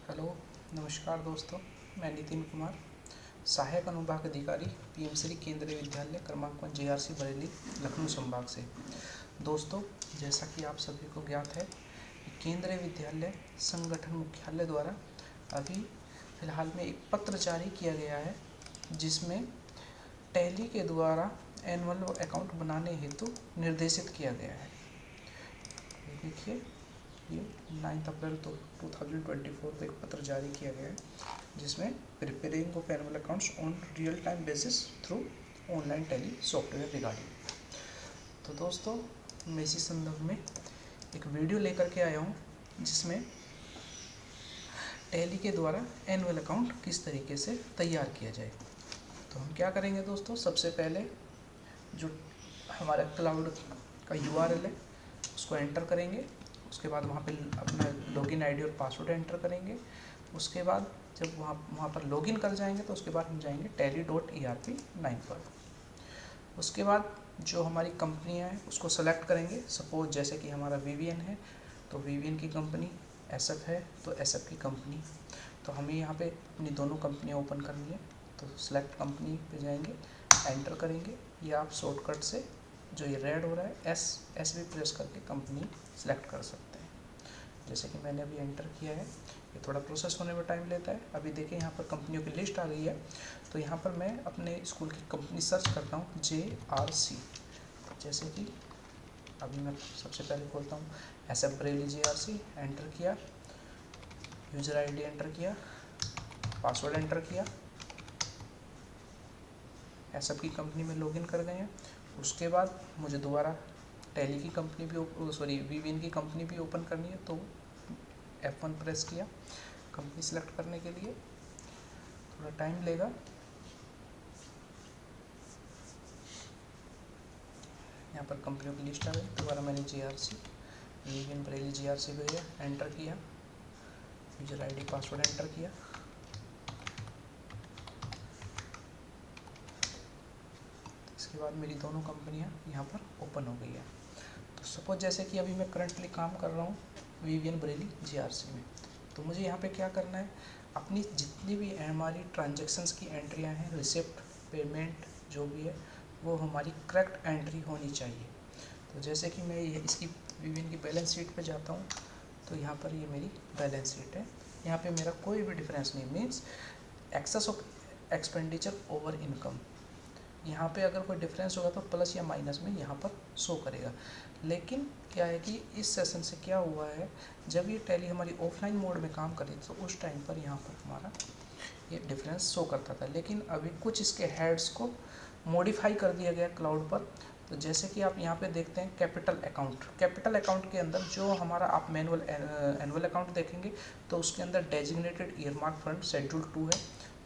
Hello, नमस्कार दोस्तों। मैं नितिन कुमार, सहायक अनुभाग अधिकारी पीएमश्री केंद्रीय विद्यालय क्रमांक 1 JRC बरेली लखनऊ संभाग से। दोस्तों, जैसा कि आप सभी को ज्ञात है कि केंद्रीय विद्यालय संगठन मुख्यालय द्वारा अभी फ़िलहाल में एक पत्र जारी किया गया है, जिसमें टैली के द्वारा एनुअल अकाउंट बनाने हेतु निर्देशित किया गया है। ये देखिए, ये 9 अप्रैल 2024 को एक पत्र जारी किया गया है, जिसमें preparing of annual accounts on real time basis through online tally software regarding. तो दोस्तों, मैं इसी संदर्भ में एक वीडियो लेकर के आया हूँ, जिसमें टैली के द्वारा एनुअल अकाउंट किस तरीके से तैयार किया जाए। तो हम क्या करेंगे दोस्तों, सबसे पहले जो हमारा क्लाउड का URL है उसको एंटर करेंगे। उसके बाद वहाँ पे अपना लॉगिन आईडी और पासवर्ड एंटर करेंगे। उसके बाद जब वहाँ पर लॉगिन कर जाएंगे तो उसके बाद हम जाएंगे tally.erp9 पर। उसके बाद जो हमारी कंपनियाँ हैं उसको सेलेक्ट करेंगे। सपोज जैसे कि हमारा VVN है तो VVN की कंपनी, SF है तो SF की कंपनी। तो हमें यहाँ पे अपनी दोनों कंपनियाँ ओपन करनी है, तो सेलेक्ट कंपनी पे जाएंगे, एंटर करेंगे, या आप शॉर्टकट से जो ये रेड हो रहा है एस भी प्रेस करके कंपनी सेलेक्ट कर सकते हैं। जैसे कि मैंने अभी एंटर किया है। ये थोड़ा प्रोसेस होने में टाइम लेता है। अभी देखिए, यहाँ पर कंपनियों की लिस्ट आ गई है। तो यहाँ पर मैं अपने स्कूल की कंपनी सर्च करता हूँ, JRC। जैसे कि अभी मैं सबसे पहले खोलता हूँ SF बरेली JRC, एंटर किया, यूज़र ID एंटर किया, पासवर्ड एंटर किया, SF की कंपनी में लॉगिन कर गए हैं। उसके बाद मुझे दोबारा टैली की कंपनी भी VVN की कंपनी भी ओपन करनी है, तो F1 प्रेस किया कंपनी सेलेक्ट करने के लिए। थोड़ा टाइम लेगा। यहाँ पर कंपनियों की लिस्ट आ गई। दोबारा मैंने JRC VVN बरेली JRC भेजा, एंटर किया, यूजर ID पासवर्ड एंटर किया। इसके बाद मेरी दोनों कंपनियाँ यहाँ पर ओपन हो गई है। तो सपोज जैसे कि अभी मैं करंटली काम कर रहा हूँ VVN बरेली JRC में, तो मुझे यहाँ पे क्या करना है, अपनी जितनी भी हमारी ट्रांजैक्शंस की एंट्रियाँ हैं, रिसिप्ट, पेमेंट जो भी है, वो हमारी करेक्ट एंट्री होनी चाहिए। तो जैसे कि मैं इसकी VVN की बैलेंस शीट पे जाता हूँ, तो यहाँ पर ये मेरी बैलेंस शीट है। यहाँ पे मेरा कोई भी डिफरेंस नहीं, means excess of expenditure over income. यहाँ पे अगर कोई डिफरेंस होगा तो प्लस या माइनस में यहाँ पर शो करेगा। लेकिन क्या है कि इस सेशन से क्या हुआ है, जब ये टैली हमारी ऑफलाइन मोड में काम कर रही थी तो उस टाइम पर यहाँ पर हमारा ये डिफरेंस शो करता था। लेकिन अभी कुछ इसके हेड्स को मॉडिफाई कर दिया गया क्लाउड पर। तो जैसे कि आप यहाँ पे देखते हैं कैपिटल अकाउंट के अंदर जो हमारा आप एनुअल अकाउंट देखेंगे तो उसके अंदर डेजिग्नेटेड ईयरमार्क फंड शेड्यूल 2 है,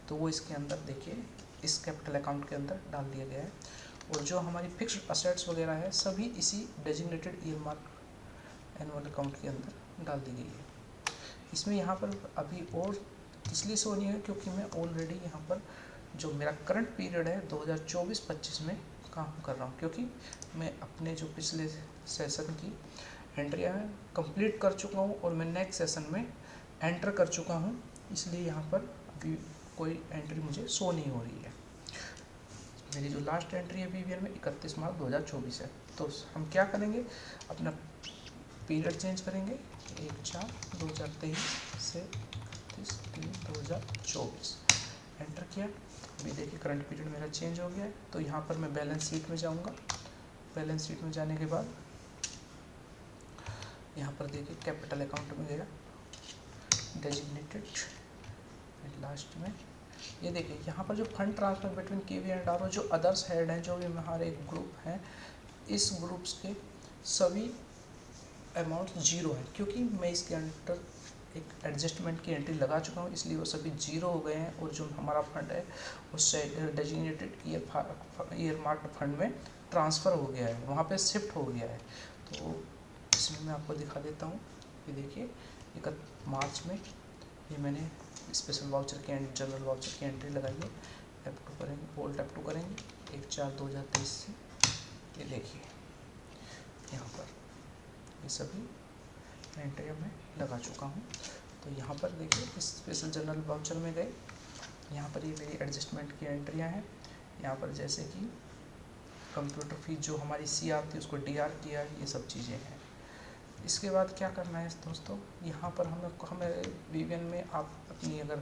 तो वो इसके अंदर देखिए इस कैपिटल अकाउंट के अंदर डाल दिया गया है। और जो हमारी फिक्स्ड असेट्स वगैरह है सभी इसी डेजिग्नेटेड ईयरमार्क एनुअल अकाउंट के अंदर डाल दी गई है। इसमें यहाँ पर अभी और इसलिए शो नहीं है क्योंकि मैं ऑलरेडी यहाँ पर जो मेरा करंट पीरियड है 2024-25 में काम कर रहा हूँ, क्योंकि मैं अपने जो पिछले सेशन की एंट्रियाँ कंप्लीट कर चुका हूँ और मैं नेक्स्ट सेशन में एंटर कर चुका हूँ। इसलिए यहाँ पर अभी कोई एंट्री मुझे शो नहीं हो रही है। मेरी जो लास्ट एंट्री है VVN में 31 मार्च 2024 है। तो हम क्या करेंगे, अपना पीरियड चेंज करेंगे 1/4/2023 से 31/3/2024, एंटर किया। अभी देखिए करंट पीरियड मेरा चेंज हो गया है। तो यहाँ पर मैं बैलेंस शीट में जाऊँगा। बैलेंस शीट में जाने के बाद यहाँ पर देखिए कैपिटल अकाउंट में गया, डेजिग्नेटेड, लास्ट में ये देखिए यहाँ पर जो fund transfer between KV and RO, जो अदर्स हेड हैं, जो भी हमारे एक ग्रुप हैं, इस ग्रुप्स के सभी अमाउंट जीरो है, क्योंकि मैं इसके अंदर एक एडजस्टमेंट की एंट्री लगा चुका हूँ, इसलिए वो सभी जीरो हो गए हैं। और जो हमारा फंड है उससे डेजिग्नेटेड ईयरमार्क्ड फंड में ट्रांसफ़र हो गया है, वहाँ पे शिफ्ट हो गया है। तो इसमें मैं आपको दिखा देता हूँ। ये देखिए 1 मार्च में ये मैंने स्पेशल वाउचर की जनरल वाउचर की एंट्री लगाई है। F2 करेंगे, ओल्ड F2 करेंगे 1/4/2023 से। ये देखिए यहाँ पर ये सभी एंट्री मैं लगा चुका हूँ। तो यहाँ पर देखिए इस स्पेशल जनरल वाउचर में गए, यहाँ पर ये मेरी एडजस्टमेंट की एंट्रियाँ हैं। यहाँ पर जैसे कि कंप्यूटर फीस जो हमारी सी आती है उसको DR किया, ये सब चीज़ें हैं। इसके बाद क्या करना है दोस्तों, यहाँ पर हमें VVN में आप अपनी अगर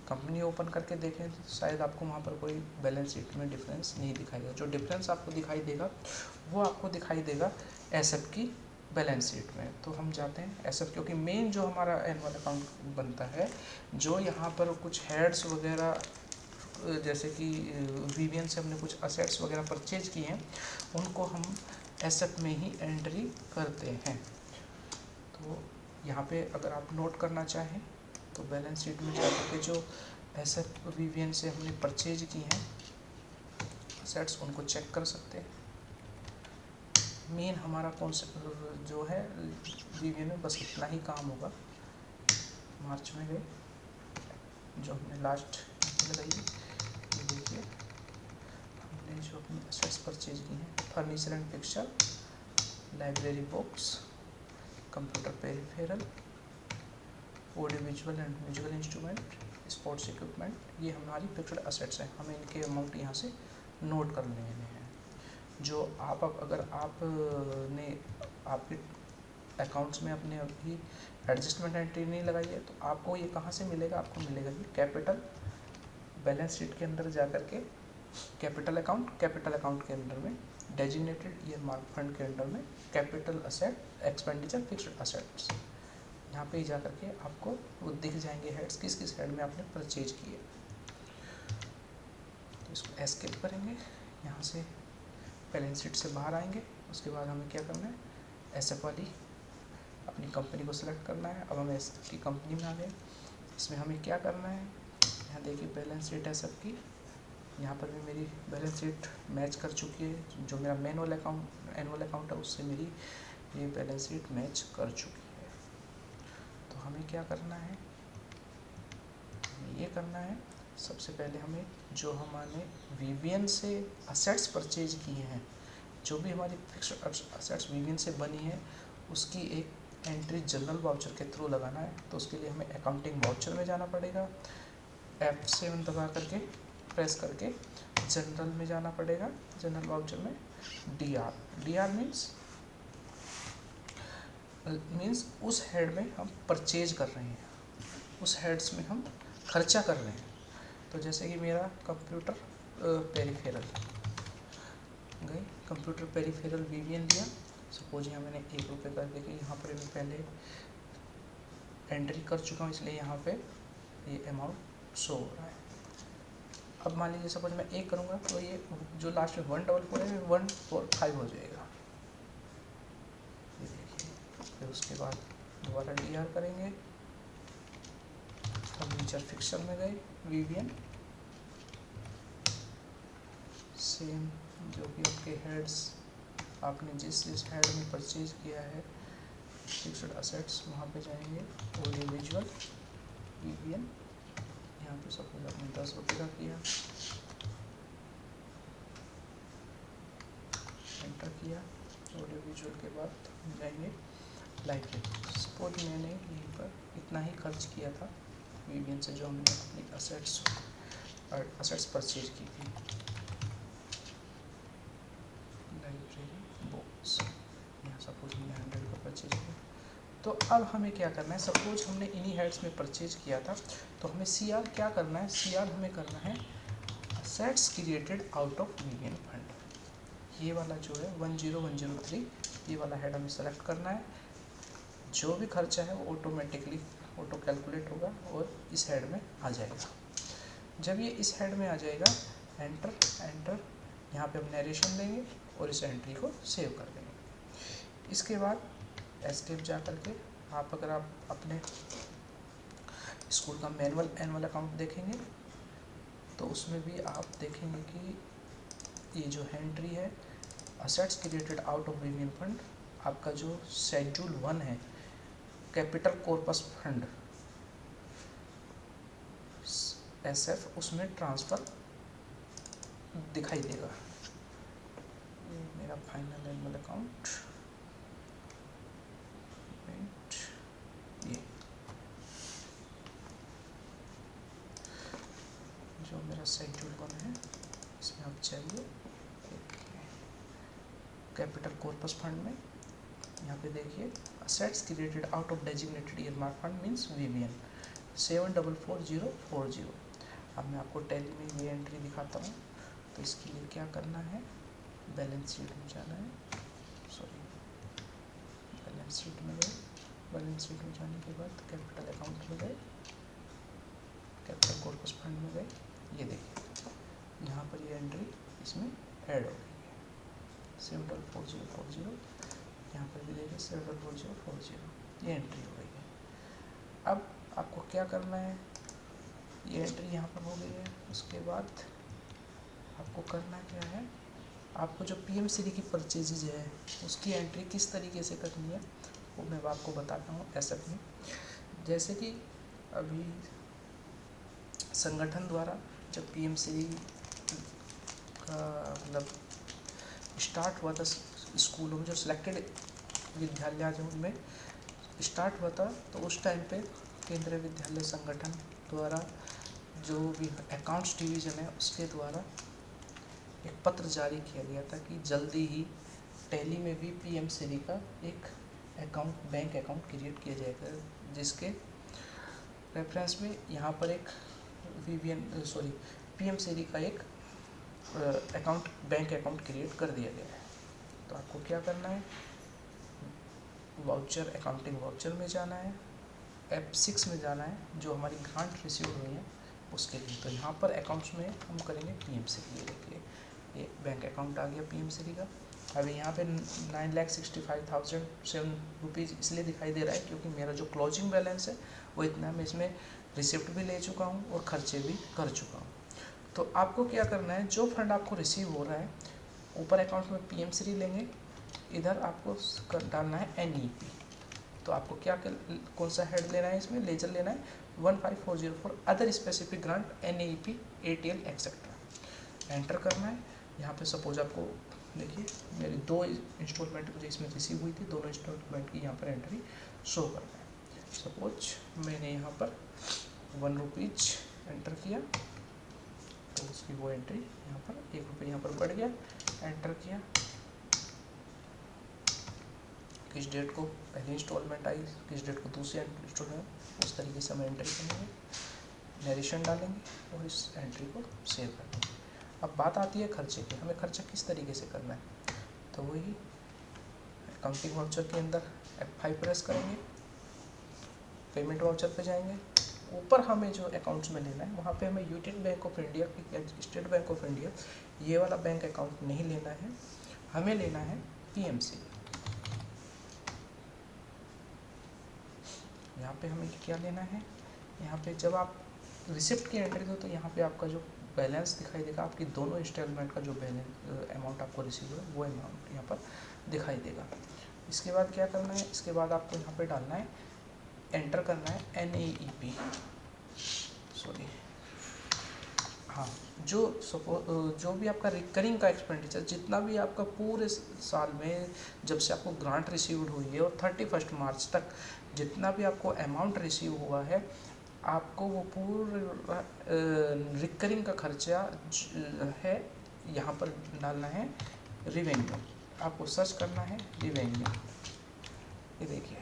कंपनी ओपन करके देखें तो शायद आपको वहाँ पर कोई बैलेंस शीट में डिफरेंस नहीं दिखाई देगा। जो डिफरेंस आपको दिखाई देगा वो आपको दिखाई देगा SF की बैलेंस शीट में। तो हम जाते हैं SF, क्योंकि मेन जो हमारा एनुअल अकाउंट बनता है, जो यहाँ पर कुछ हेड्स वगैरह जैसे कि VVN से हमने कुछ असेट्स वगैरह परचेज किए हैं, उनको हम SF में ही एंट्री करते हैं। तो यहाँ पे अगर आप नोट करना चाहें तो बैलेंस शीट में जाकर के जो SF VVN से हमने परचेज की हैं असेट्स, उनको चेक कर सकते हैं। मेन हमारा कॉन्सेप्ट जो है VVN में बस इतना ही काम होगा। मार्च में गए, जो हमने लास्ट लगाई, ये देखिए हमने जो अपनी असेट्स परचेज की हैं, furniture and fixture, library books, computer peripheral, audio visual and musical instrument, sports equipment, ये हमारी फिक्स्ड असेट्स हैं। हमें इनके अमाउंट यहाँ से नोट कर लेने हैं। जो अगर आपने आपके अकाउंट्स में अपने अभी एडजस्टमेंट एंट्री नहीं लगाई है तो आपको ये कहाँ से मिलेगा, आपको मिलेगा ये कैपिटल बैलेंस शीट के अंदर जा कर के कैपिटल अकाउंट के अंदर में डेजिग्नेटेड ईयर मार्क फंड के अंदर में capital asset expenditure fixed assets, यहाँ पे ही जा कर के आपको वो दिख जाएंगे हेड्स, किस किस हेड में आपने परचेज किए। तो इसको एस्केप करेंगे, यहाँ से बैलेंस शीट से बाहर आएंगे। उसके बाद हमें क्या करना है, SF वाली अपनी कंपनी को सिलेक्ट करना है। अब हम SF की कंपनी में आ गए। इसमें हमें क्या करना है, यहाँ देखिए बैलेंस शीट SF की, यहाँ पर भी मेरी बैलेंस शीट मैच कर चुकी है। जो मेरा एनुअल अकाउंट है उससे मेरी ये बैलेंस शीट मैच कर चुकी है। तो हमें क्या करना है, ये करना है सबसे पहले हमें जो हमारे VVN से असेट्स परचेज किए हैं, जो भी हमारी फिक्स्ड असेट्स VVN से बनी है, उसकी एक एंट्री जनरल वाउचर के थ्रू लगाना है। तो उसके लिए हमें अकाउंटिंग वाउचर में जाना पड़ेगा, F7 दबा करके प्रेस करके जनरल में जाना पड़ेगा। जनरल वाउचर में DR मीन्स उस हेड में हम परचेज कर रहे हैं, उस हेड्स में हम खर्चा कर रहे हैं। तो जैसे कि मेरा कंप्यूटर पेरिफेरल गई, कंप्यूटर पेरिफेरल VVN लिया, सपोज यहाँ मैंने ₹1 कर देके यहाँ पर मैं पहले एंट्री कर चुका हूँ, इसलिए यहाँ पे ये अमाउंट शो हो रहा है। अब मान लीजिए सपोज मैं 1 करूँगा तो ये जो लास्ट में 144 है 145 हो जाएगा, ये देखिए। फिर उसके बाद दोबारा DR करेंगे, फर्नीचर फिक्सर में गए VVN, सेम जो कि आपके हेड्स आपने जिस हेड में परचेज किया है फिक्स्ड असेट्स, वहाँ पे जाएंगे। ऑडियो विजुअल VVN, यहाँ पे सपोज आपने ₹10 का किया, एंटर किया। ऑडियो विजुअल के बाद हम जाएंगे लाइब्रेरी। सपोज मैंने यहीं पर इतना ही खर्च किया था VVN से, जो हमने अपनी असेट्स परचेज की थी। लाइब्रेरी बुक्स, यहाँ सपोज हमने 100 का परचेज किया। तो अब हमें क्या करना है, सपोज हमने इन्हीं हेड्स में परचेज किया था, तो हमें CR क्या करना है, CR हमें करना है assets created out of VVN fund. ये वाला जो है 10103, ये वाला हेड हमें सेलेक्ट करना है। जो भी खर्चा है वो ऑटोमेटिकली ऑटो कैलकुलेट होगा और इस हेड में आ जाएगा। जब ये इस हेड में आ जाएगा, एंटर, यहाँ पे हम नरेशन देंगे और इस एंट्री को सेव कर देंगे। इसके बाद एस्केप जा करके अगर आप अपने स्कूल का एनुअल अकाउंट देखेंगे तो उसमें भी आप देखेंगे कि ये जो एंट्री है assets created out of VVN fund, आपका जो शेड्यूल 1 है कैपिटल कॉर्पस फंड SF, उसमें ट्रांसफ़र दिखाई देगा। ये मेरा फाइनल एनुअल अकाउंट, ये मेरा शेड्यूल 1 है, इसमें आप चाहिए कैपिटल कॉर्पस फंड में यहाँ पे देखिए assets created out of designated earmark fund means VVN 744040। अब मैं आपको टैली में ये एंट्री दिखाता हूँ। तो इसके लिए क्या करना है, बैलेंस शीट में जाना है, सॉरी बैलेंस शीट में गए, बैलेंस शीट में जाने के बाद कैपिटल अकाउंट में गए, कैपिटल कॉर्पस फंड में गए, ये देखिए यहाँ पर ये एंट्री इसमें ऐड हो गई है 744040, यहाँ पर भी देखिए 744040 ये एंट्री हो गई है। अब आपको क्या करना है, ये एंट्री यहाँ पर हो गई है। उसके बाद आपको करना क्या है, आपको जो पीएम श्री की परचेजेज है उसकी एंट्री किस तरीके से करनी है वो मैं आपको बताता हूँ एसेट में। जैसे कि अभी संगठन द्वारा जब पीएम श्री का मतलब स्टार्ट हुआ था स्कूलों में, जो सिलेक्टेड विद्यालय जो उनमें स्टार्ट हुआ था, तो उस टाइम पे केंद्रीय विद्यालय संगठन द्वारा जो भी अकाउंट्स डिवीज़न है उसके द्वारा एक पत्र जारी किया गया था कि जल्दी ही टैली में भी पीएम श्री का एक अकाउंट, बैंक अकाउंट क्रिएट किया जाएगा, जिसके रेफरेंस में यहाँ पर एक पीएम श्री का एक अकाउंट, बैंक अकाउंट क्रिएट कर दिया गया है। तो आपको क्या करना है, वाउचर, अकाउंटिंग वाउचर में जाना है, F6 में जाना है, जो हमारी ग्रांट रिसीव हुई है उसके लिए। तो यहाँ पर अकाउंट्स में हम करेंगे पीएम श्री, ये देखिए ये बैंक अकाउंट आ गया पीएम श्री का। अभी यहाँ पे 9,65,007 रुपीज़ इसलिए दिखाई दे रहा है क्योंकि मेरा जो क्लोजिंग बैलेंस है वो इतना, मैं इसमें रिसिप्ट भी ले चुका हूँ और खर्चे भी कर चुका हूँ। तो आपको क्या करना है, जो फंड आपको रिसीव हो रहा है ऊपर अकाउंट में पीएम श्री लेंगे, इधर आपको डालना है NEP। तो आपको क्या कौन सा हेड लेना है, इसमें लेजर लेना है 15404 other specific grant NEP ATL etcetera, enter करना है। यहाँ पे सपोज आपको देखिए मेरी 2 इंस्टॉलमेंट मुझे इसमें रिसीव हुई थी, दोनों इंस्टॉलमेंट की यहाँ पर एंट्री शो करना है। सपोज मैंने यहाँ पर 1 रुपीज़ एंटर किया तो उसकी वो एंट्री यहाँ पर 1 रुपये यहाँ पर बढ़ गया, एंटर किया, किस डेट को पहली इंस्टॉलमेंट आई, किस डेट को दूसरी इंस्टॉलमेंट, उस तरीके से हम एंट्री करेंगे, नरेशन डालेंगे और इस एंट्री को सेव कर देंगे। अब बात आती है खर्चे की, हमें खर्चा किस तरीके से करना है। तो वही अकाउंटिंग वाउचर के अंदर F5 प्रेस करेंगे, पेमेंट वाउचर पे जाएंगे, ऊपर हमें जो अकाउंट्स में लेना है वहाँ पे हमें union bank of India, state bank of India ये वाला बैंक अकाउंट नहीं लेना है, हमें लेना है पीएम श्री। यहाँ पे हमें क्या लेना है, यहाँ पे जब आप रिसिप्ट की एंट्री दो तो यहाँ पे आपका जो बैलेंस दिखाई देगा, आपकी दोनों इंस्टॉलमेंट का जो बैलेंस अमाउंट आपको रिसीव हुआ वो अमाउंट यहाँ पर दिखाई देगा। इसके बाद क्या करना है, इसके बाद आपको यहाँ पे डालना है, एंटर करना है NEP, सॉरी हाँ, जो भी आपका रिकरिंग का एक्सपेंडिचर, जितना भी आपका पूरे साल में जब से आपको ग्रांट रिसीव्ड हुई है और 31 मार्च तक जितना भी आपको अमाउंट रिसीव हुआ है, आपको वो पूरा रिकरिंग का खर्चा है यहाँ पर डालना है रिवेन्यू। आपको सर्च करना है रिवेन्यू, ये देखिए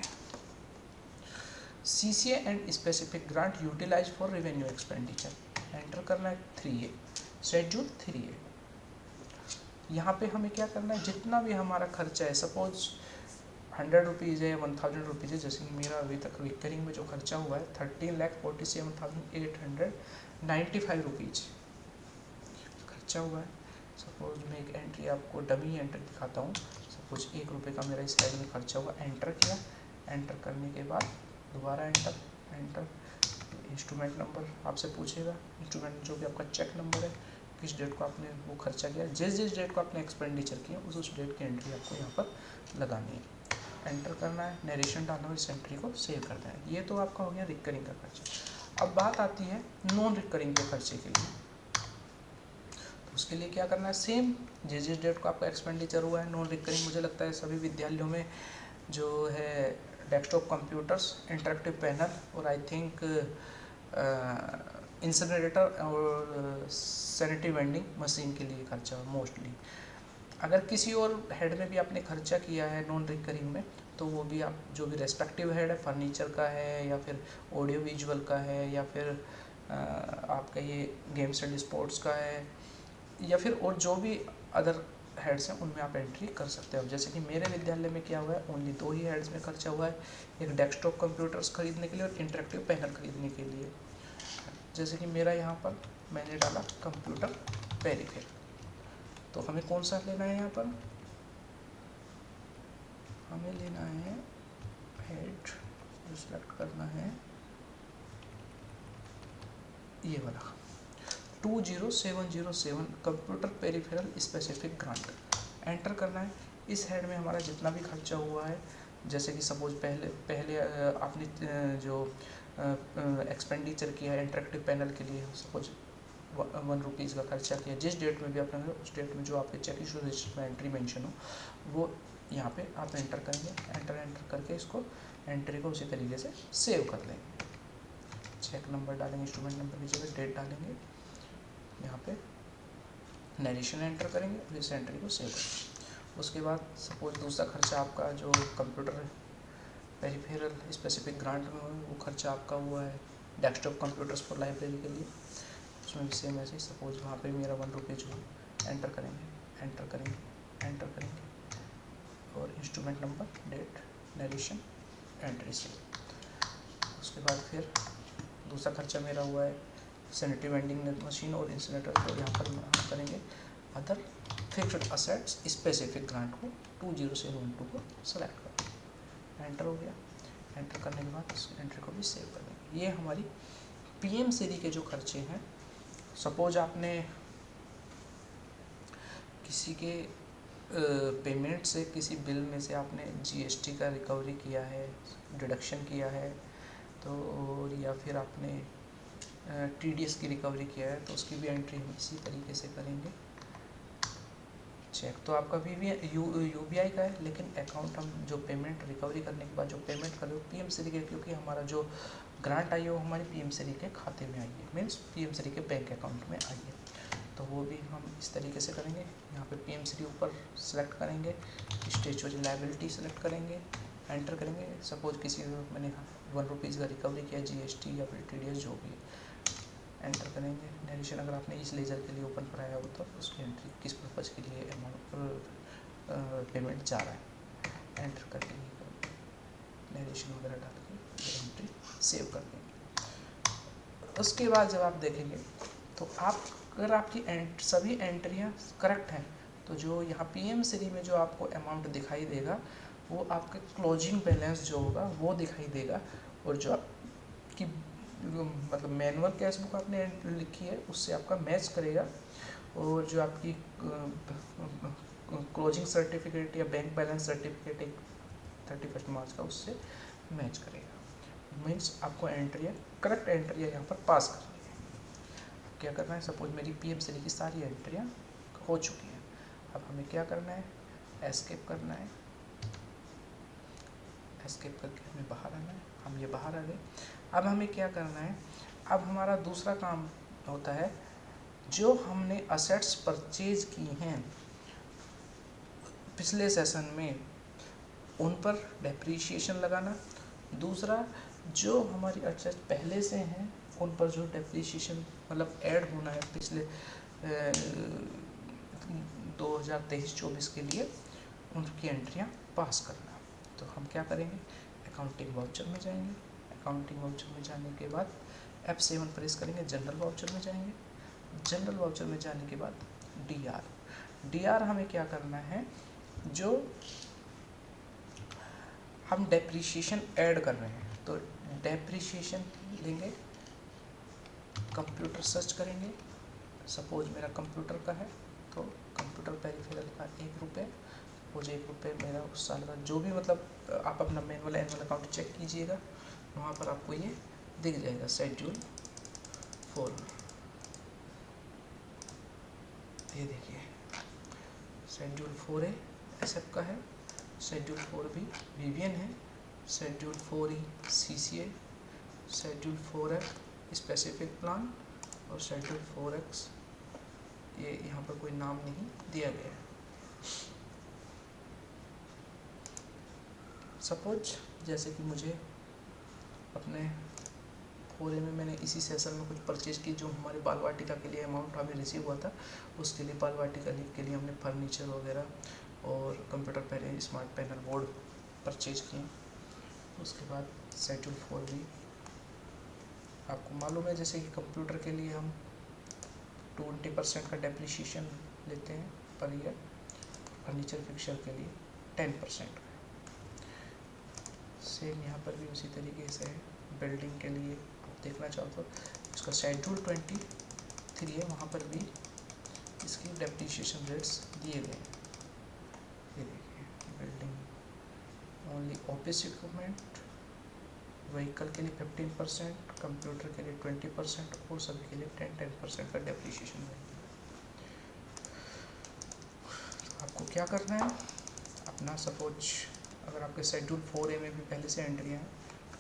CCA and specific grant utilize for revenue expenditure, enter करना है 3A, शेड्यूल 3A। यहाँ पे हमें क्या करना है, जितना भी हमारा खर्चा है, सपोज 100 रुपीज़ है, 1000 रुपीज़ है, जैसे कि मेरा अभी तक रिकरिंग में जो खर्चा हुआ है 13,47,895 रुपीज़ खर्चा हुआ है। सपोज मैं एक एंट्री आपको डमी एंट्री दिखाता हूँ, सपोज 1 रुपये का मेरा इस साइड में खर्चा हुआ, एंटर किया, एंटर करने के बाद दोबारा एंटर, इंस्ट्रूमेंट नंबर आपसे पूछेगा, इंस्ट्रूमेंट जो भी आपका चेक नंबर है, किस डेट को आपने वो खर्चा किया, जिस डेट को आपने एक्सपेंडिचर किया उस डेट की एंट्री आपको यहाँ पर लगानी है, एंटर करना है, नरेशन डालना है, इस एंट्री को सेव कर देना है। ये तो आपका हो गया रिकरिंग का खर्चा। अब बात आती है नॉन रिकरिंग के खर्चे के लिए। तो उसके लिए क्या करना है, सेम जिस डेट को आपका एक्सपेंडिचर हुआ है, नॉन रिकरिंग मुझे लगता है सभी विद्यालयों में जो है डेस्कटॉप कंप्यूटर्स, इंटरेक्टिव पैनल और आई थिंक इंसिनरेटर और सैनिटरी वेंडिंग मशीन के लिए खर्चा मोस्टली। अगर किसी और हेड में भी आपने खर्चा किया है नॉन रिकरिंग में, तो वो भी आप जो भी रेस्पेक्टिव हेड है, फर्नीचर का है या फिर ऑडियो विजुअल का है या फिर आपका ये गेम्स एंड स्पोर्ट्स का है या फिर और जो भी अदर हेड्स हैं उनमें आप एंट्री कर सकते हो। जैसे कि मेरे विद्यालय में क्या हुआ है, ओनली 2 ही हेड्स में खर्चा हुआ है, एक डेस्कटॉप कंप्यूटर्स खरीदने के लिए और इंटरेक्टिव पैनल खरीदने के लिए। जैसे कि मेरा यहाँ पर मैंने डाला कंप्यूटर पेरिफेरल, तो हमें कौन सा लेना है, यहाँ पर हमें लेना है हेड, जो सेलेक्ट करना है ये वाला 20707 computer peripheral specific grant, enter करना है। इस हेड में हमारा जितना भी खर्चा हुआ है, जैसे कि सपोज पहले आपने जो एक्सपेंडिचर किया है इंटरेक्टिव पैनल के लिए, सपोज 1 रुपीज़ का खर्चा किया, जिस डेट में भी आपने उस डेट में जो आपके चेक इशू रजिस्टर में एंट्री मेंशन हो वो यहाँ पे आप एंटर करेंगे। एंटर करके इसको एंट्री को उसी तरीके से सेव कर लेंगे। चेक नंबर डालेंगे, इंस्ट्रूमेंट नंबर की जगह डेट डालेंगे, यहाँ पे नरेशन एंटर करेंगे और इस एंट्री को सेव करेंगे। उसके बाद सपोज दूसरा खर्चा आपका जो कंप्यूटर पेरिफेरल स्पेसिफिक ग्रांट में हुआ है, वो खर्चा आपका हुआ है डेस्कटॉप कंप्यूटर्स फॉर लाइब्रेरी के लिए, उसमें भी सेम ऐसे ही सपोज वहाँ पे मेरा 1 रुपीज़ हुआ, एंटर करेंगे, एंटर करेंगे, एंटर करेंगे और instrument number, date, narration, entry से। उसके बाद फिर दूसरा खर्चा मेरा हुआ है सैनिटरी वेंडिंग मशीन और इंसिनरेटर, तो यहाँ पर हम करेंगे other fixed assets specific grant को 20712 को सेलेक्ट करें, एंटर हो गया। एंटर करने के बाद इस एंट्री को भी सेव कर देंगे। ये हमारी पीएम सीरी के जो खर्चे हैं, सपोज आपने किसी के पेमेंट से, किसी बिल में से आपने जीएसटी का रिकवरी किया है, डिडक्शन किया है, तो और या फिर आपने टीडीएस की रिकवरी किया है, तो उसकी भी एंट्री हम इसी तरीके से करेंगे। चेक तो आपका यूबीआई का है, लेकिन अकाउंट हम जो पेमेंट रिकवरी करने के बाद जो पेमेंट कर रहे हो पीएम सीरी के, क्योंकि हमारा जो ग्रांट आई है वो हमारे पीएम सीरी के खाते में आई है, मीन्स पीएम सीरी के बैंक अकाउंट में आई है, तो वो भी हम इस तरीके से करेंगे। यहाँ पे पीएम सीरी ऊपर सेलेक्ट करेंगे, स्टेचुअरी लायबिलिटी सेलेक्ट करेंगे, एंटर करेंगे। सपोज किसी मैंने 1 रुपीज़ का रिकवरी किया, जीएसटी या फिर टीडीएस जो भी, एंटर करेंगे। नरेशन अगर आपने इस लेजर के लिए ओपन कराया हो तो उसकी एंट्री किस पर्पज़ के लिए अमाउंट पेमेंट जा रहा है, एंटर करके नरेशन वगैरह डाल के एंट्री सेव कर देंगे। उसके बाद जब आप देखेंगे तो आप अगर आपकी सभी एंट्रियाँ करेक्ट हैं, तो जो यहाँ पीएम सीरी में जो आपको अमाउंट दिखाई देगा वो आपका क्लोजिंग बैलेंस जो होगा वो दिखाई देगा, और जो आपकी मतलब मैनुअल कैश बुक आपने लिखी है उससे आपका मैच करेगा, और जो आपकी क्लोजिंग सर्टिफिकेट या बैंक बैलेंस सर्टिफिकेट 31 मार्च का उससे मैच करेगा। मीन्स आपको एंट्रियाँ करेक्ट एंट्रियाँ यहाँ पर पास करनी है। क्या करना है, सपोज मेरी पीएम सीरी की सारी एंट्रियाँ हो चुकी हैं, अब हमें क्या करना है, एस्केप करना है। एस्केप करके हमें बाहर आना है, हम ये बाहर आ गए। अब हमें क्या करना है, अब हमारा दूसरा काम होता है जो हमने असेट्स परचेज की हैं पिछले सेशन में उन पर डेप्रीशिएशन लगाना। दूसरा जो हमारी असेट्स पहले से हैं उन पर जो डेप्रीशिएशन मतलब ऐड होना है पिछले 2023-24 के लिए, उनकी एंट्रियाँ पास करना। तो हम क्या करेंगे, अकाउंटिंग वाउचर में जाएंगे, अकाउंटिंग वाउचर में जाने के बाद F7 प्रेस करेंगे, जनरल वाउचर में जाएंगे, जनरल वाउचर में जाने के बाद डीआर हमें क्या करना है, जो हम डेप्रीशिएशन ऐड कर रहे हैं तो डेप्रीशिएशन लेंगे, कंप्यूटर सर्च करेंगे। सपोज मेरा कंप्यूटर का है तो कंप्यूटर पेरिफेरल का 1 रुपये, वो जो 1 रुपये मेरा उस साल का जो भी मतलब आप अपना मैनुअल एनुअल अकाउंट चेक कीजिएगा, वहाँ पर आपको ये दिख जाएगा शेड्यूल 4। ये देखिए शेड्यूल 4 है एसएफ का है, शेड्यूल 4 भी वीवीएन है, शेड्यूल 4 ही सीसीए, शेड्यूल 4 है स्पेसिफिक प्लान, और शेड्यूल 4x, ये यहाँ पर कोई नाम नहीं दिया गया है। सपोज जैसे कि मुझे अपने 4A में मैंने इसी सेशन में कुछ परचेज की, जो हमारे बाल वाटिका के लिए अमाउंट हमें रिसीव हुआ था, उसके लिए बाल वाटिका के लिए हमने फर्नीचर वगैरह और computer panel, smart panel board purchase किए। उसके बाद शेड्यूल 4B आपको मालूम है, जैसे कि कंप्यूटर के लिए हम 20% का डेप्रिसिएशन लेते हैं पर ईयर, फर्नीचर फिक्सर के लिए 10%। सेम यहाँ पर भी उसी तरीके से है। बिल्डिंग के लिए आप देखना चाहो तो इसका शेड्यूल 23 है, वहाँ पर भी इसकी डेप्रिसिएशन रेट्स दिए गए हैं। ये देखिए, building only office equipment, vehicle के लिए 15%, कंप्यूटर के लिए 20% और सभी के लिए 10% का डेप्रिसिएशन है। आपको क्या करना है, अपना सपोज अगर आपके शेड्यूल 4A में भी पहले से एंट्री है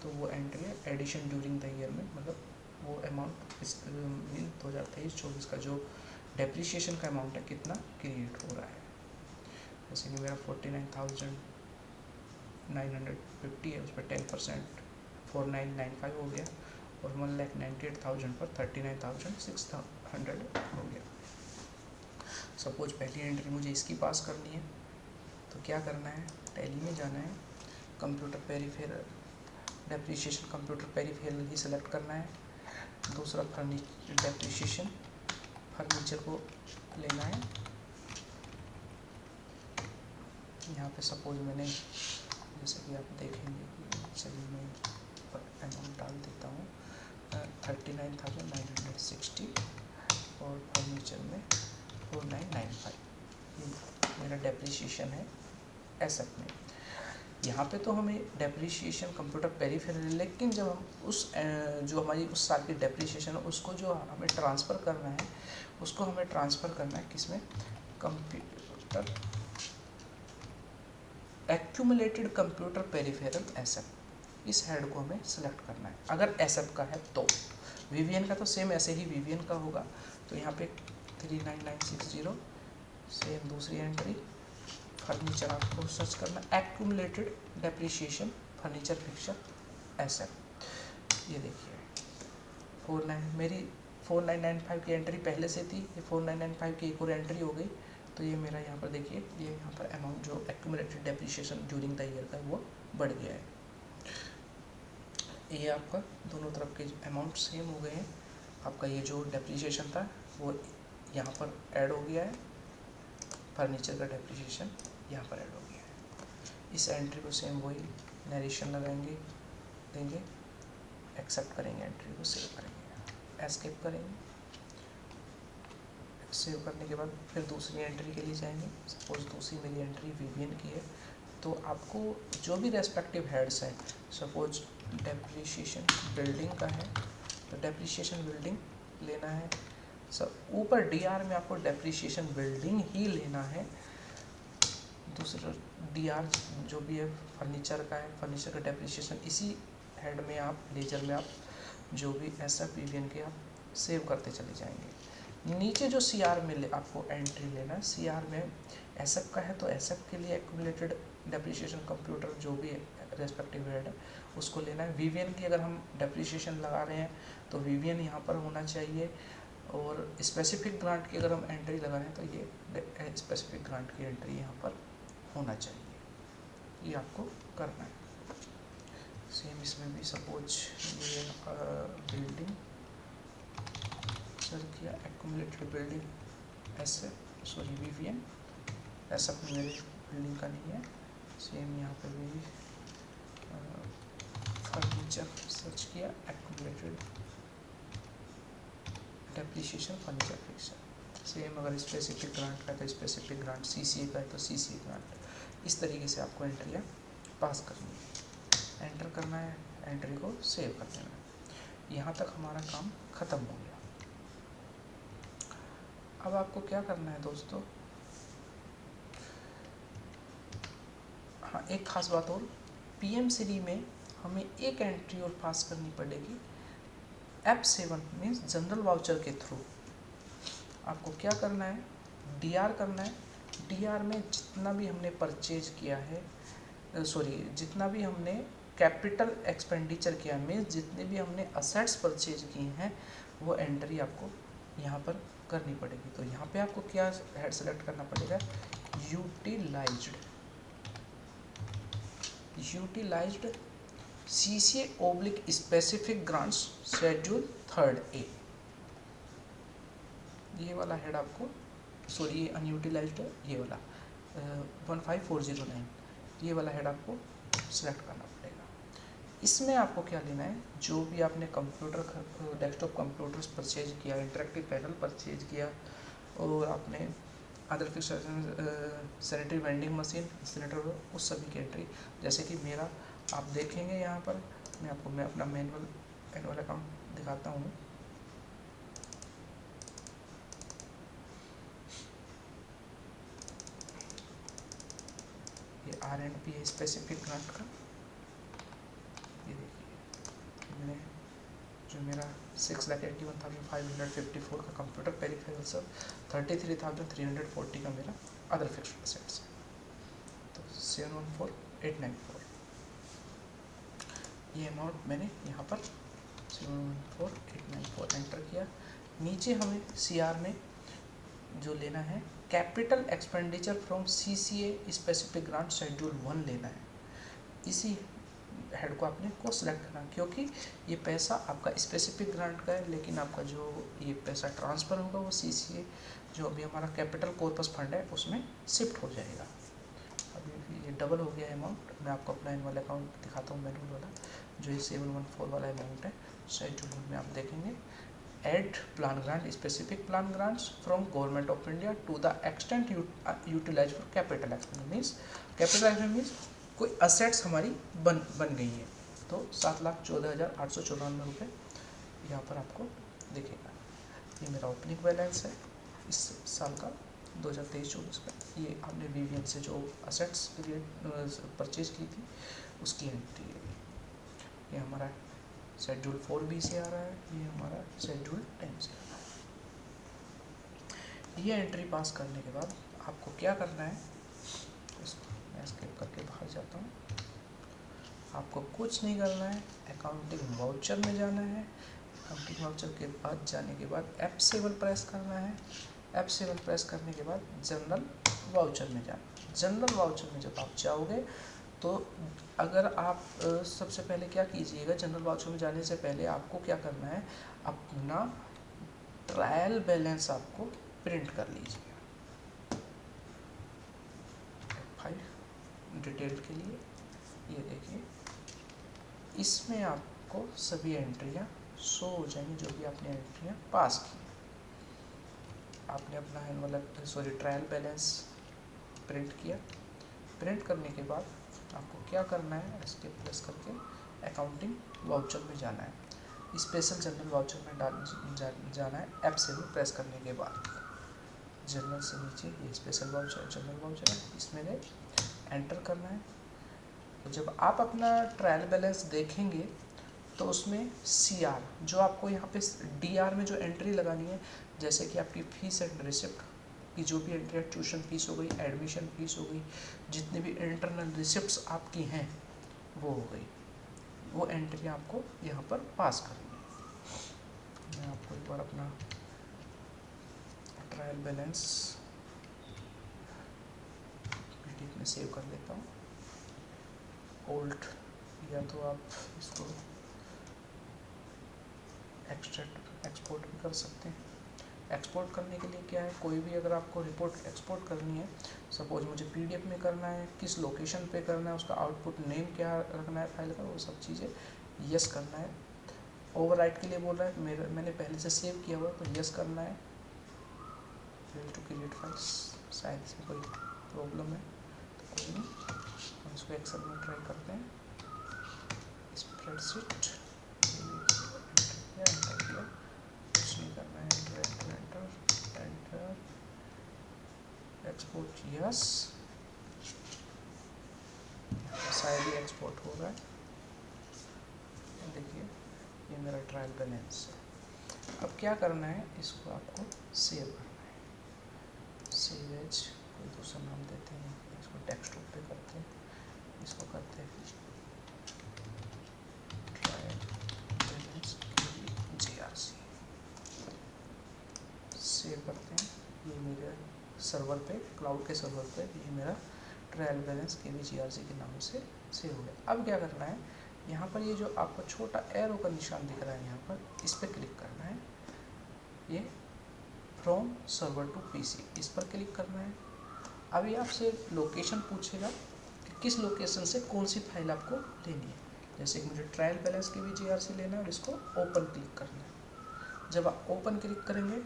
तो वो एंट्री है एडिशन ड्यूरिंग द ईयर में, मतलब वो अमाउंट इस 2023-24 का जो डेप्रिसिएशन का अमाउंट है कितना क्रिएट हो रहा है। जैसे कि मेरा 49,950 है, उस पर 10% 4995 हो गया, और 1,98,000 पर 39,600 हो गया। सपोज पहली एंट्री मुझे इसकी पास करनी है तो क्या करना है, टैली में जाना है, computer peripheral depreciation, computer peripheral ही सेलेक्ट करना है। दूसरा फर्नीचर डेप्रिसिएशन, फर्नीचर को लेना है। यहाँ पे सपोज मैंने, जैसे कि आप देखेंगे कि चलिए मैं अमाउंट डाल देता हूँ 39,960 और फर्नीचर में 4995, ये मेरा डेप्रिसिएशन है एसेट में। यहाँ पे तो हमें डेप्रिसिएशन कंप्यूटर पेरिफेरल, लेकिन जब हम उस जो हमारी उस साल की डेप्रिसिएशन है उसको जो हमें ट्रांसफ़र करना है, उसको हमें ट्रांसफ़र करना है किसमें, computer accumulated computer peripheral asset, इस हेड को हमें सेलेक्ट करना है। अगर एसेट का है तो वीवीएन का तो सेम ऐसे ही वीवीएन का होगा, तो यहाँ पे 39960 सेम दूसरी एंट्री, फर्नीचर आपको सर्च करना, accumulated depreciation furniture fixer asset. ये देखिए 49, मेरी 4995 की एंट्री पहले से थी, ये 4995 की एक और एंट्री हो गई, तो ये मेरा यहाँ पर देखिए, ये यहाँ पर अमाउंट जो accumulated depreciation during the year का वो बढ़ गया है। ये आपका दोनों तरफ के अमाउंट सेम हो गए हैं। आपका ये जो डेप्रिसिएशन था वो यहाँ पर ऐड हो गया है, फर्नीचर का डेप्रिसिएशन यहाँ पर ऐड हो गया है। इस एंट्री को सेम वही नरेशन लगाएंगे, देंगे, एक्सेप्ट करेंगे, एंट्री को सेव करेंगे, एस्केप करेंगे। सेव करने के बाद फिर दूसरी एंट्री के लिए जाएंगे। सपोज दूसरी मेरी एंट्री वीवीएन की है, तो आपको जो भी रेस्पेक्टिव हेड्स हैं, सपोज डेप्रिसिएशन बिल्डिंग का है तो डेप्रिसिएशन बिल्डिंग लेना है। सब ऊपर डीआर में आपको डेप्रिसिएशन बिल्डिंग ही लेना है। दूसरा डीआर जो भी है फर्नीचर का है, फर्नीचर का डेप्रिसिएशन इसी हेड में आप, लेजर में आप जो भी ऐसा वीवीएन के आप सेव करते चले जाएंगे। नीचे जो सीआर में आपको एंट्री लेना है, सीआर में एसएफ का है तो एसएफ के लिए एक्यूमुलेटेड डेप्रिसिएशन कंप्यूटर जो भी रेस्पेक्टिव हेड है उसको लेना है। वीवीएन की अगर हम डेप्रिसिएशन लगा रहे हैं तो वीवीएन यहाँ पर होना चाहिए, और स्पेसिफिक ग्रांट की अगर हम एंट्री लगा रहे हैं तो ये स्पेसिफिक ग्रांट की एंट्री यहाँ पर होना चाहिए। ये आपको करना है। सेम इसमें भी सपोज ये बिल्डिंग सर्च किया, एक्यूमुलेटेड बिल्डिंग सॉरी वीवीएन, ऐसा मेरे बिल्डिंग का नहीं है। सेम यहाँ पर भी फर्नीचर सर्च किया, accumulated depreciation furniture fixer. Same अगर स्पेसिफिक ग्रांट का है तो स्पेसिफिक ग्रांट, सीसीए का है तो सीसीए ग्रांट। इस तरीके से आपको एंट्रियाँ पास करनी है, एंटर करना है, एंट्री को सेव कर देना है। यहाँ तक हमारा काम ख़त्म हो गया। अब आपको क्या करना है दोस्तों, हाँ एक ख़ास बात और, पीएमसीडी में हमें एक एंट्री और पास करनी पड़ेगी, F7 मीन्स जनरल वाउचर के थ्रू आपको क्या करना है, डीआर करना है। डीआर में जितना भी हमने परचेज किया है, जितना भी हमने कैपिटल एक्सपेंडिचर किया, मीन्स जितने भी हमने असेट्स परचेज किए हैं वो एंट्री आपको यहाँ पर करनी पड़ेगी। तो यहाँ पे आपको क्या हेड सेलेक्ट करना पड़ेगा, utilized CCA oblique specific grants schedule 3 A, ये वाला हेड आपको, सॉरी ये अनयूटिलाइज्ड है, ये वाला 15409, ये वाला हेड आपको सिलेक्ट करना पड़ेगा। इसमें आपको क्या लेना है, जो भी आपने कंप्यूटर डेस्कटॉप कंप्यूटर्स परचेज किया, इंटरेक्टिव पैनल परचेज किया, और आपने other fix sanitary vending machine incinerator, उस सभी की एंट्री, जैसे कि मेरा आप देखेंगे यहाँ पर, मैं अपना मैनुअल अकाउंट दिखाता हूँ। ये R&P है स्पेसिफिक ग्रांट का, ये देखिए मैंने जो मेरा 6,81,554 का कंप्यूटर पेरिफेरल सब 33,340 का मेरा अदर फिक्स्ड असेट्स है। तो 714,894 ये अमाउंट मैंने यहाँ पर 714,894 एंटर किया। नीचे हमें CR में जो लेना है, capital expenditure from CCA specific grant schedule 1 लेना है। इसी हेड को आपने को सिलेक्ट करना, क्योंकि ये पैसा आपका स्पेसिफिक ग्रांट का है, लेकिन आपका जो ये पैसा ट्रांसफ़र होगा वो CCA जो अभी हमारा कैपिटल कॉर्पस फंड है उसमें शिफ्ट हो जाएगा। अभी ये डबल हो गया है अमाउंट। मैं आपको अपना एनुअल अकाउंट दिखाता हूँ, मैनुअल वाला, जो ये 714 वाला अमाउंट है शेड्यूल में आप देखेंगे। Add plan grant specific plan grants from government of India to the extent utilize for capital expenditure, means capital expenditure means कोई असेट्स हमारी बन गई है, तो 7,14,894 रुपये यहाँ पर आपको दिखेगा। ये मेरा ओपनिंग बैलेंस है इस साल का 2023-24 का। ये हमने VVN से जो असेट्स परचेज की थी उसकी एंट्री है। ये हमारा शेड्यूल 4B से आ रहा है, ये हमारा शेड्यूल 10 से आ रहा है। ये एंट्री पास करने के बाद आपको क्या करना है, इसको मैं स्किप करके बाहर जाता हूँ। आपको कुछ नहीं करना है, अकाउंटिंग वाउचर में जाना है। अकाउंटिंग वाउचर के बाद जाने के बाद F7 प्रेस करना है। F7 प्रेस करने के बाद जनरल वाउचर में जाना। जनरल वाउचर में जब आप जाओगे तो अगर आप सबसे पहले क्या कीजिएगा, जनरल वाउचर में जाने से पहले आपको क्या करना है, अपना ट्रायल बैलेंस आपको प्रिंट कर लीजिएगा। फाइल डिटेल के लिए ये देखिए, इसमें आपको सभी एंट्रियाँ शो हो जाएंगी, जो भी आपने एंट्रियाँ पास की। आपने अपना एनुअल ट्रायल बैलेंस प्रिंट किया। प्रिंट करने के बाद आपको क्या करना है, एस्केप प्रेस करके अकाउंटिंग वाउचर में जाना है। स्पेशल जनरल वाउचर में जाना है। F7 प्रेस करने के बाद जनरल से नीचे ये स्पेशल वाउचर जनरल वाउचर है, इसमें एंटर करना है। तो जब आप अपना ट्रायल बैलेंस देखेंगे तो उसमें CR जो आपको यहाँ पे DR में जो एंट्री लगानी है, जैसे कि आपकी फीस एंड रिसिप्ट की जो भी एंट्री है, ट्यूशन फीस हो गई, एडमिशन फीस हो गई, जितने भी इंटरनल रिसिप्ट्स आपकी हैं वो हो गई, वो एंट्री आपको यहाँ पर पास करनी है। मैं आपको एक बार अपना ट्रायल बैलेंस PDF में सेव कर लेता हूँ। ओल्ड, या तो आप इसको एक्सपोर्ट भी कर सकते हैं। एक्सपोर्ट करने के लिए क्या है, कोई भी अगर आपको रिपोर्ट एक्सपोर्ट करनी है, सपोज मुझे PDF में करना है, किस लोकेशन पे करना है, उसका आउटपुट नेम क्या रखना है फाइल का, वो सब चीज़ें यस करना है। ओवरराइट के लिए बोल रहा है, मैंने पहले से सेव किया हुआ है तो यस करना है। टू क्रिएट फाइल्स, शायद इसमें कोई प्रॉब्लम है तो कोई नहीं, हम इसको एक्सेल में ट्राई करते हैं। स्प्रेडशीट एंटर किया, कुछ नहीं करना है, एंटर एक्सपोर्ट यस, शायद ही एक्सपोर्ट हो रहा है। देखिए ये मेरा ट्रायल बैलेंस है। अब क्या करना है, इसको आपको सेव करना है। सेव एज कोई दूसरा नाम देते हैं, इसको डेस्कटॉप पे करते हैं, इसको करते हैं ट्रायल बैलेंस JRC, सेव करते हैं। ये मेरे सर्वर पे, क्लाउड के सर्वर पे ये मेरा ट्रायल बैलेंस JRC के नाम से सेव हो गया। अब क्या करना है, यहाँ पर ये जो आपको छोटा एरो का निशान दिख रहा है, यहाँ पर इस पर क्लिक करना है। ये फ्रॉम सर्वर टू PC, इस पर क्लिक करना है। अभी आपसे लोकेशन पूछेगा कि किस लोकेशन से कौन सी फाइल आपको लेनी है। जैसे कि मुझे ट्रायल बैलेंस JRC लेना है और इसको ओपन क्लिक करना है। जब आप ओपन क्लिक करेंगे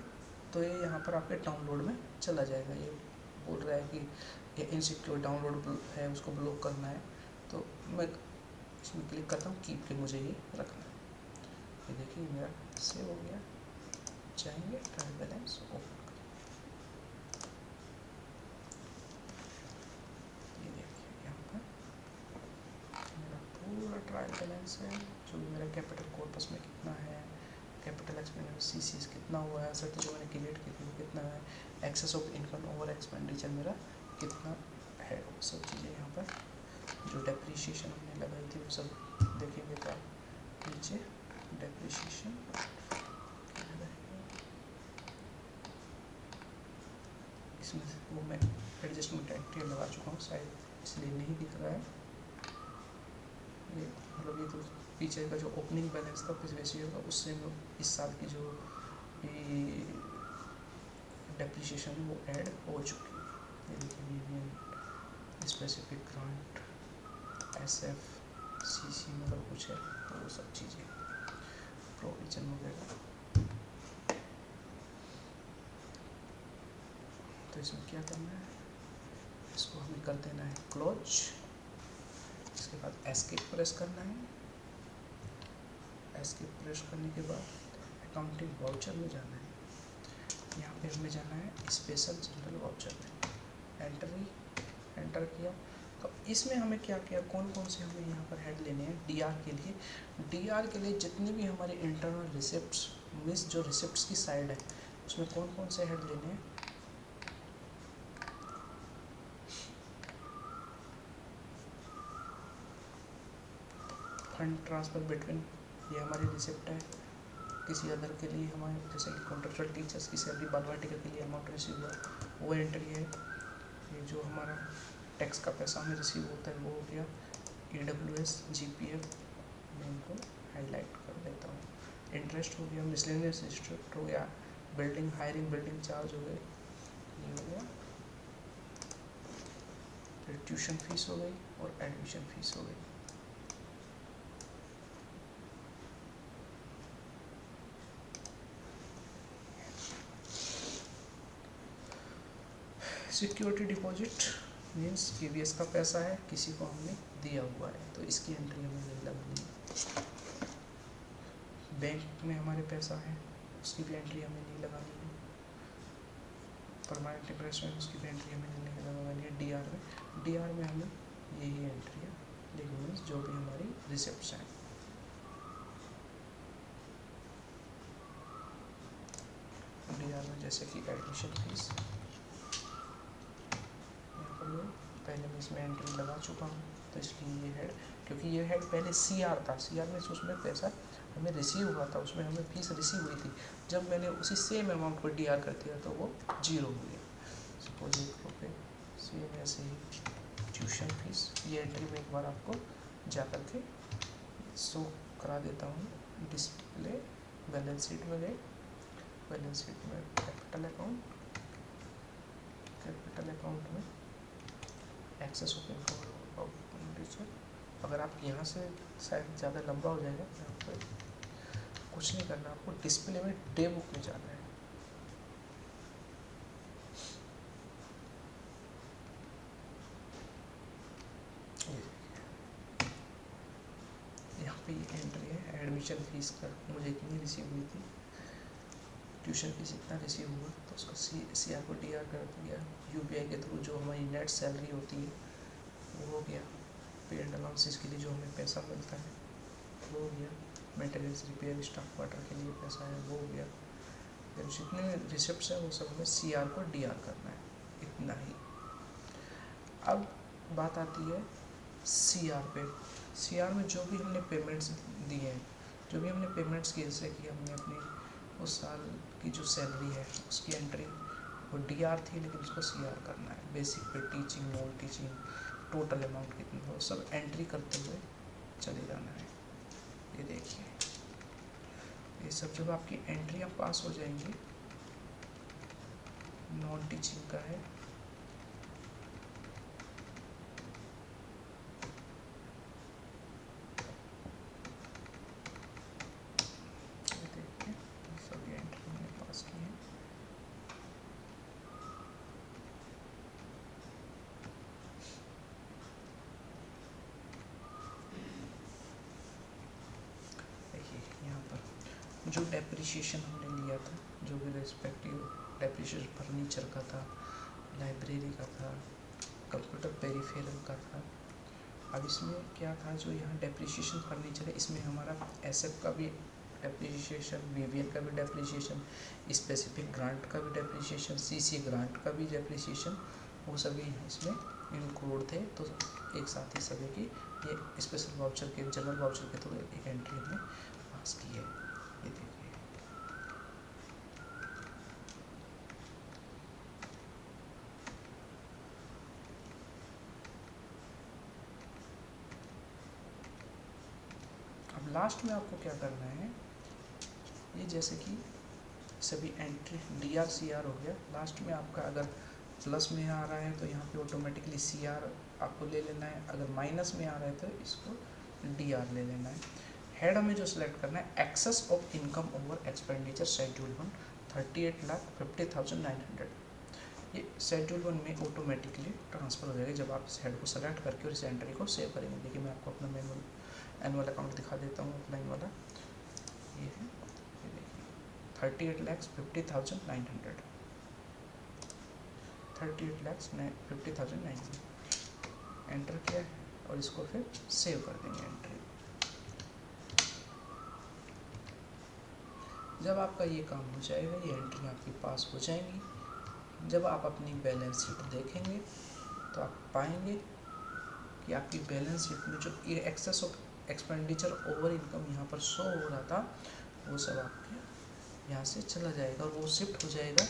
तो ये यहाँ पर आपके डाउनलोड में चला जाएगा। ये बोल रहा है कि ये इनसिक्योर डाउनलोड है, उसको ब्लॉक करना है। तो मैं इसमें क्लिक करता हूँ कीप के, मुझे ये रखना है। ये देखिए मेरा सेव हो गया। चाहेंगे ट्रायल बैलेंस ओपन करें, ये देखिए यहाँ पर मेरा पूरा ट्रायल बैलेंस है, जो भी मेरा कैपिटल कॉर्पस में कितना है, कैपिटल एक्सपेंडिचर CC कितना हुआ है, असट जो मैंने क्रिएट की थी वो कितना है, excess of income over expenditure मेरा कितना है, वो सब चीज़ें यहाँ पर, जो डेप्रीशिएशन हमने लगाई थी वो सब देखेंगे। तो आप नीचे डेप्रीशिएशन इसमें वो मैं एडजस्टमेंट एंट्री लगा चुका हूँ, शायद इसलिए नहीं दिख रहा है। ये मतलब ये तो पीछे का जो ओपनिंग बैलेंस था प्रीवियस ईयर का, उससे इस साल की जो डेप्रीशिएशन वो ऐड हो चुकी है। ये देखिए union specific grant SF CC मतलब कुछ है, तो वो सब चीज़ें प्रोविजन वगैरह। तो इसमें क्या करना है, इसको हमें कर देना है क्लोज। इसके बाद एस्केप प्रेस करना है। एस्केप प्रेस करने के बाद अकाउंटिंग वाउचर में जाना है। यहाँ पे हमें जाना है स्पेशल जनरल वाउचर में, एंटर किया। तो इसमें हमें क्या किया, कौन कौन से हमें यहाँ पर हेड लेने हैं DR के लिए। DR के लिए जितनी भी हमारे इंटरनल रिसिप्ट्स मीन्स जो रिसिप्ट्स की साइड है, उसमें कौन कौन से हेड लेने हैं। फंड ट्रांसफ़र बिटवीन, ये हमारी रिसिप्ट है। किसी अदर के लिए हमारे जैसे कि कॉन्ट्रेक्चुअल टीचर्स की सैलरी बालवाटिका के लिए अमाउंट रिसीव हुआ, वो एंट्री है। ये जो हमारा टैक्स का पैसा हमें रिसीव होता है वो हो गया। EWS GPF मैं इनको हाईलाइट कर देता हूँ। इंटरेस्ट हो गया, मिसलेनियस इंटरेस्ट हो गया, बिल्डिंग हायरिंग बिल्डिंग चार्ज हो गए, ये हो गया। फिर ट्यूशन फीस हो गई और एडमिशन फीस हो गई। सिक्योरिटी डिपॉजिट मीन्स KVS का पैसा है, किसी को हमने दिया हुआ है, तो इसकी एंट्री हमें नहीं लगानी है। बैंक में हमारे पैसा है, उसकी भी एंट्री हमें नहीं लगानी है। परमानेंट इन्वेस्टमेंट, उसकी भी एंट्री हमें नहीं लगानी है। DR में हमें यही एंट्री है, लेकिन मीन्स जो भी हमारी रिसिप्ट्स हैं। DR में जैसे कि एडमिशन फीस, पहले मैं इसमें एंट्री लगा चुका हूँ, तो इसलिए ये हेड, क्योंकि ये हेड पहले CR था, CR में से उसमें पैसा हमें रिसीव हुआ था, उसमें हमें फीस रिसीव हुई थी। जब मैंने उसी सेम अमाउंट को DR कर दिया तो वो 0 हो गया। सपोज ₹1 सेम ऐसे ही ट्यूशन फीस, ये एंट्री में एक बार आपको जा कर के शो करा देता हूँ। डिस्प्ले बैलेंस शीट में गए, बैलेंस शीट में कैपिटल अकाउंट में excess of income of teacher. अगर आप यहाँ से शायद ज़्यादा लंबा हो जाएगा, यहाँ पर कुछ नहीं करना, आपको डिस्प्ले में डे बुक में जाना है। यहाँ पे ये एंट्री है एडमिशन फीस का, मुझे इतनी रिसीव हुई थी, ट्यूशन फीस इतना रिसीव हुआ, तो उसका CR को DR कर दिया। UPI के थ्रू जो हमारी नेट सैलरी होती है वो हो गया। पेड अलाउंसेस के लिए जो हमें पैसा मिलता है वो हो गया। मटेरियल्स रिपेयर स्टॉक क्वार्टर के लिए पैसा है वो हो गया। फिर जितने रिसिप्ट्स हैं वो सब हमें CR को DR करना है, इतना ही। अब बात आती है CR पे। CR में जो भी हमने पेमेंट्स दिए हैं, जो भी हमने पेमेंट्स किए, जैसे कि हमने अपनी उस साल की जो सैलरी है उसकी एंट्री वो DR थी, लेकिन उसको CR करना है। बेसिक पे, teaching, non teaching, total amount कितनी हो, सब एंट्री करते हुए चले जाना है। ये देखिए, ये सब जब आपकी एंट्रियाँ पास हो जाएंगी, नॉन टीचिंग का है, ये देखिए सभी एंट्री हमने पास की है। देखिए यहाँ पर जो डेप्रिसिएशन हमने लिया था, जो भी रेस्पेक्टिव डेप्रिसिएशन फर्नीचर का था, लाइब्रेरी का था, कंप्यूटर पेरिफेरल का था। अब इसमें क्या था, जो यहाँ डेप्रिसिएशन फर्नीचर है, इसमें हमारा एसएफ का भी डेप्रिसिएशन, वीवीएन का भी डेप्रिसिएशन, स्पेसिफिक ग्रांट का भी डेप्रिसिएशन, सीसी ग्रांट का भी डेप्रिसिएशन, वो सभी इसमें इंक्लूड थे। तो एक साथ ही सभी की ये स्पेशल वाउचर के, जनरल वाउचर के थ्रू एक एंट्री हमने पास की है। ये देखिए, अब लास्ट में आपको क्या करना है, ये जैसे कि सभी एंट्री DR CR हो गया। लास्ट में आपका अगर प्लस में आ रहा है तो यहाँ पे ऑटोमेटिकली CR आपको ले लेना है, अगर माइनस में आ रहा है तो इसको DR ले लेना है। हेड हमें जो सिलेक्ट करना है, excess of income over expenditure schedule 1 38,50,900, ये शेड्यूल 1 में ऑटोमेटिकली ट्रांसफ़र हो जाएगा जब आप इस हेड को सेलेक्ट करके और इस एंट्री को सेव करेंगे। देखिए मैं आपको अपना मैनुअल एनुअल अकाउंट दिखा देता हूँ, ऑफलाइन वाला। ये है, ये देखिए 38,50,900, 38,50,900 एंटर किया है और इसको फिर सेव कर देंगे एंट्री। जब आपका ये काम हो जाएगा, ये एंट्री आपकी पास हो जाएंगी, जब आप अपनी बैलेंस शीट देखेंगे तो आप पाएंगे कि आपकी बैलेंस शीट में जो excess of expenditure over income यहाँ पर शो हो रहा था, वो सब आपके यहाँ से चला जाएगा और वो शिफ्ट हो जाएगा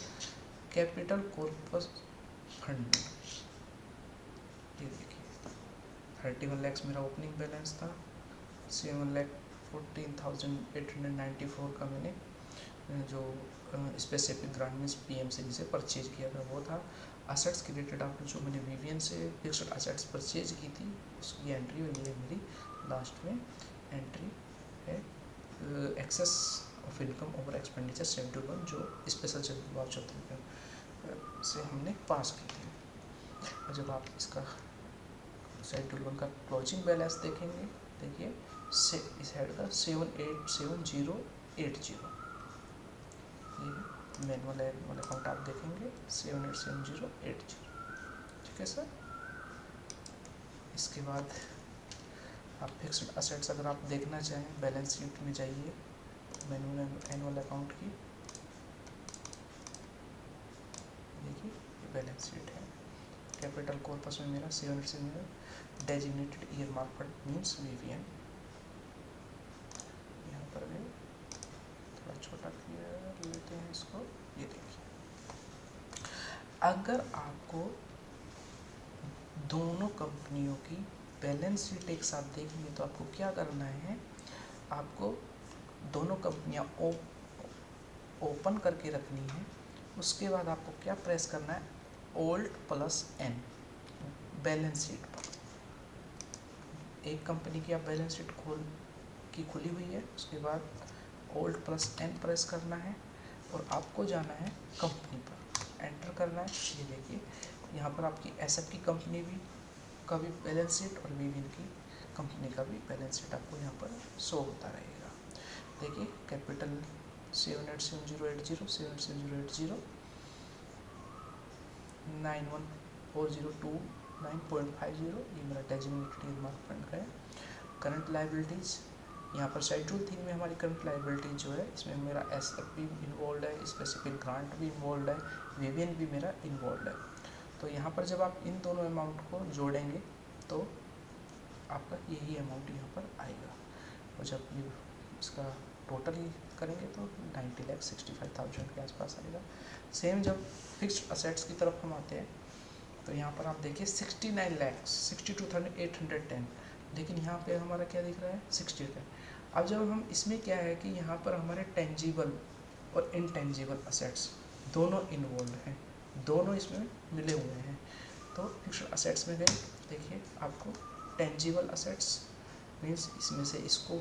कैपिटल कॉर्पस फंड में। ये देखिए 31 lakhs मेरा ओपनिंग बैलेंस था, 7,14,894 का मैंने जो स्पेसिफिक ग्रांट मीन्स PMC से परचेज किया था वो था। असेट्स क्रिएटेड आफ्टर, जो मैंने वीवीएन से फिक्स्ड असेट्स परचेज की थी उसकी एंट्री, और ये मेरी लास्ट में एंट्री है excess of income over expenditure schedule 1, जो स्पेशल शेड्यूल वाउचर से हमने पास की थी। और जब आप इसका शेड्यूल 1 का क्लोजिंग बैलेंस देखेंगे, देखिए इस हेड का 787080, ये मैनुअल अकाउंट आप देखेंगे 787080। ठीक है सर। इसके बाद आप फिक्स्ड असेट्स अगर आप देखना चाहें, बैलेंस शीट में जाइए, मैनुअल एनुअल अकाउंट की, देखिए ये बैलेंस शीट है। कैपिटल कॉर्पस में मेरा 700 designated year market means VVN, यहाँ पर भी थोड़ा छोटा क्लियर लेते हैं इसको। ये देखिए, अगर आपको दोनों कंपनियों की बैलेंस शीट एक साथ देखनी है तो आपको क्या करना है, आपको दोनों कंपनियां ओपन करके रखनी है। उसके बाद आपको क्या प्रेस करना है, Alt+N बैलेंस शीट पर। एक कंपनी की आप बैलेंस शीट खुली हुई है, उसके बाद Alt+N प्रेस करना है और आपको जाना है कंपनी पर, एंटर करना है। ये देखिए यहाँ पर आपकी एसएफ की कंपनी भी का भी बैलेंस शीट और वीवीएन की कंपनी का भी बैलेंस शीट आपको यहाँ पर शो होता रहेगा। देखिए कैपिटल 787080, 787080, 914029.50, ये मेरा डेजिग्नेटेड ईयर मार्क फंड का है। करंट लाइबिलिटीज़ यहाँ पर शेड्यूल 3 में हमारी करंट लाइबिलिटी जो है, इसमें मेरा एसएफ भी इन्वॉल्व है, स्पेसिफिक ग्रांट भी इन्वॉल्व है, वेवियन भी मेरा इन्वॉल्व है। तो यहाँ पर जब आप इन दोनों अमाउंट को जोड़ेंगे तो आपका यही अमाउंट यहाँ पर आएगा, और जब ये इसका टोटल करेंगे तो 90,65,000 के आसपास आएगा। सेम जब फिक्स्ड असेट्स की तरफ हम आते हैं तो यहाँ पर आप देखिए 69,62,810, लेकिन यहाँ पे हमारा क्या दिख रहा है 60 का। अब जब हम इसमें क्या है कि यहाँ पर हमारे टेंजिबल और इनटेंजिबल असेट्स दोनों इन्वॉल्व हैं, दोनों इसमें मिले हुए हैं। तो फिक्स्ड असेट्स में गए, देखिए आपको टेंजिबल असेट्स मीन्स इसमें से इसको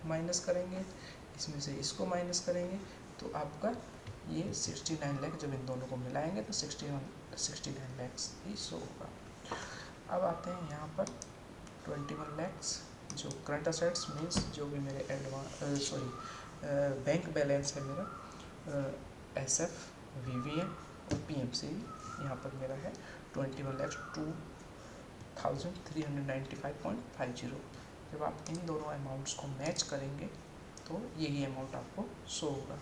माइनस करेंगे, इसमें से इसको माइनस करेंगे, तो आपका ये 69 लाख जब इन दोनों को मिलाएंगे तो 69 लैक्स ही शो होगा। अब आते हैं यहाँ पर 21 लैक्स जो करंट असेट्स मीन्स जो भी मेरे बैंक बैलेंस है मेरा एसएफ, वीवीएन और पीएमसी, यहाँ पर मेरा है 21,02,395.50। जब आप इन दोनों अमाउंट्स को मैच करेंगे तो यही अमाउंट आपको शो होगा,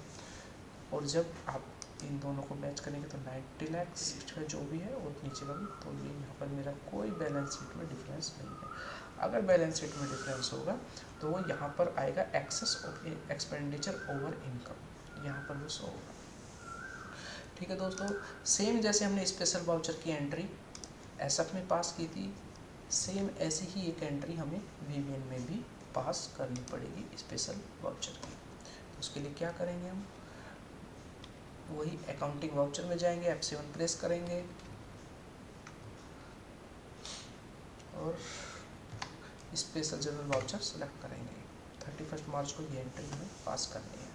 और जब आप इन दोनों को मैच करेंगे तो 90 लाख 65 जो भी है और नीचे का भी, तो ये यहाँ पर मेरा कोई बैलेंस शीट में डिफरेंस नहीं है। अगर बैलेंस शीट में डिफरेंस होगा तो वो यहाँ पर आएगा excess of expenditure over income, यहाँ पर वो शो होगा। ठीक है दोस्तों, सेम जैसे हमने स्पेशल वाउचर की एंट्री एसएफ में पास की थी, सेम ऐसी ही एक एंट्री हमें वीवीएन में भी पास करनी पड़ेगी स्पेशल वाउचर की। तो उसके लिए क्या करेंगे हम, वही अकाउंटिंग वाउचर में जाएंगे, F7 प्रेस करेंगे और स्पेशल जनरल वाउचर सेलेक्ट करेंगे। 31 मार्च को ये एंट्री हमें पास करनी है।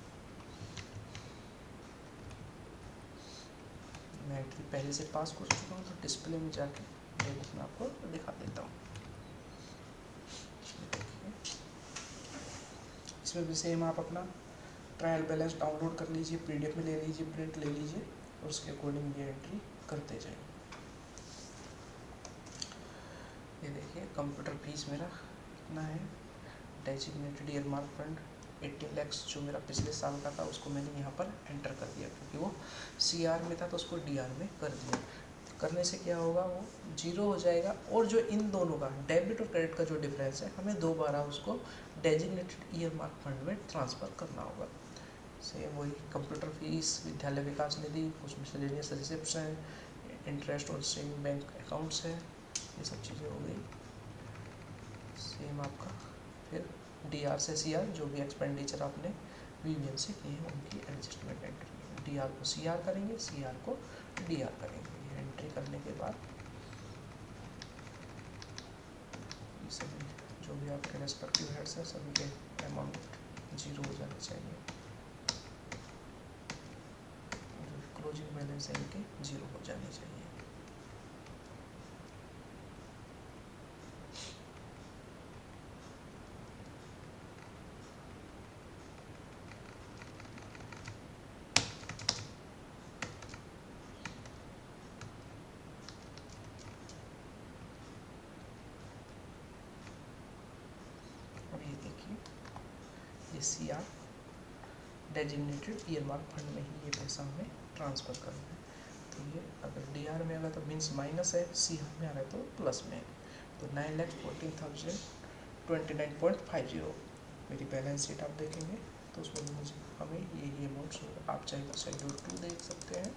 मैं एंट्री पहले से पास कर चुका हूँ, तो डिस्प्ले में जाके डेबिट में आपको दिखा देता हूँ। इसमें भी सेम आप अपना ट्रायल बैलेंस डाउनलोड कर लीजिए, पीडीएफ में ले लीजिए, प्रिंट ले लीजिए और उसके अकॉर्डिंग ये एंट्री करते जाइए। ये देखिए कंप्यूटर फीस मेरा कितना है, डेजिग्नेटेड ईयरमार्क फंड 80 लैक्स जो मेरा पिछले साल का था उसको मैंने यहाँ पर एंटर कर दिया, क्योंकि वो सीआर में था तो उसको डीआर में कर दिया। करने से क्या होगा, वो जीरो हो जाएगा, और जो इन दोनों का डेबिट और क्रेडिट का जो डिफरेंस है हमें दोबारा उसको डेजिग्नेटेड ईयरमार्क फंड में ट्रांसफ़र करना होगा। सेम वही कंप्यूटर फीस, विद्यालय विकास निधि, कुछ मिसलेनियस रिसिप्ट्स हैं, इंटरेस्ट और सेविंग बैंक अकाउंट्स है, ये सब चीज़ें हो गई। सेम आपका फिर डीआर से सीआर जो भी एक्सपेंडिचर आपने वीवीएन से किए हैं उनकी एडजस्टमेंट एंट्री, डीआर को सीआर करेंगे, सीआर को डीआर करेंगे। ये एंट्री करने के बाद ये सभी जो भी आपके रेस्पेक्टिव हेड्स हैं सभी के अमाउंट जीरो हो जाने चाहिए, जो क्लोजिंग बैलेंस है इनके जीरो हो जाने चाहिए। सीआर डेजिग्नेटेड ईयरमार्क फंड में ही ये पैसा हमें ट्रांसफ़र करना है। तो ये अगर डीआर में आएगा तो मीन्स माइनस है, सीआर में आ रहा है तो प्लस में है। तो 9,14,029.50 मेरी बैलेंस शीट आप देखेंगे तो उसमें मुझे हमें ये अमाउंट्स होगा। आप चाहे तो शेड्यूल 2 देख सकते हैं,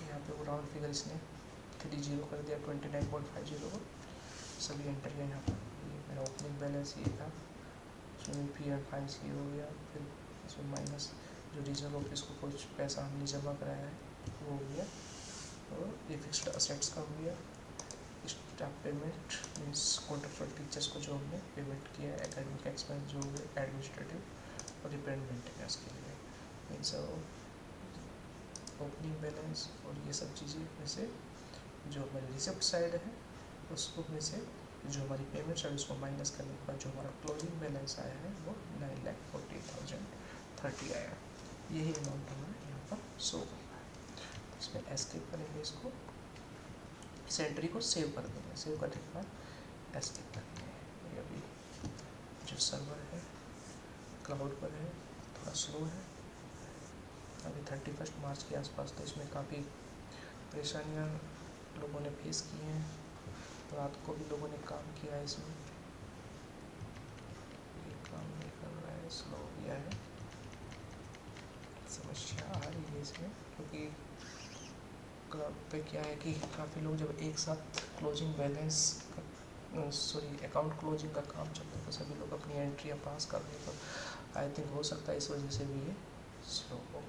यहाँ पे वो राउंड फिगर इसने 30 कर दिया 29.50 को। सभी एंटर किया यहाँ पर। ये मेरा ओपनिंग बैलेंस ये था, उसमें पी एंड फाइन्स ये हो गया, फिर इसमें माइनस जो रीजनल ऑफिस को कुछ पैसा हमने जमा कराया है वो हो गया, और ये फिक्स्ड असेट्स का हो गया। Staff payment means contractual teachers को जो हमने पेमेंट किया है, एकेडमिक एक्सपेंस जो हो गए, एडमिनिस्ट्रेटिव और रिपेयर मेंटेनेंस के लिए मीन्स ओपनिंग बैलेंस और ये सब चीज़ें में से जो हमारी रिसिप्ट साइड है उसको में से जो हमारी पेमेंट है उसको माइनस करने के बाद जो हमारा क्लोजिंग बैलेंस आया है वो 9,40,030 आया। यही अमाउंट हमारा यहाँ पर शो होगा। इसमें एस्केप करेंगे इसको, इस एंट्री को सेव कर देंगे। सेव करने के बाद एस्केप करेंगे। ये अभी जो सर्वर है क्लाउड पर है, थोड़ा स्लो है अभी 31 मार्च के आसपास, तो इसमें काफ़ी परेशानियाँ लोगों ने फेस की हैं। रात को भी लोगों ने काम किया है इसमें, ये काम नहीं कर रहा है, स्लो हो गया है, समस्या आ रही है इसमें। क्योंकि क्लाउड पे क्या है कि काफ़ी लोग जब एक साथ क्लोजिंग बैलेंस अकाउंट क्लोजिंग का काम चलता है तो सभी लोग अपनी एंट्रियाँ पास कर रहे हैं, तो आई थिंक हो सकता है इस वजह से भी ये स्लो हो।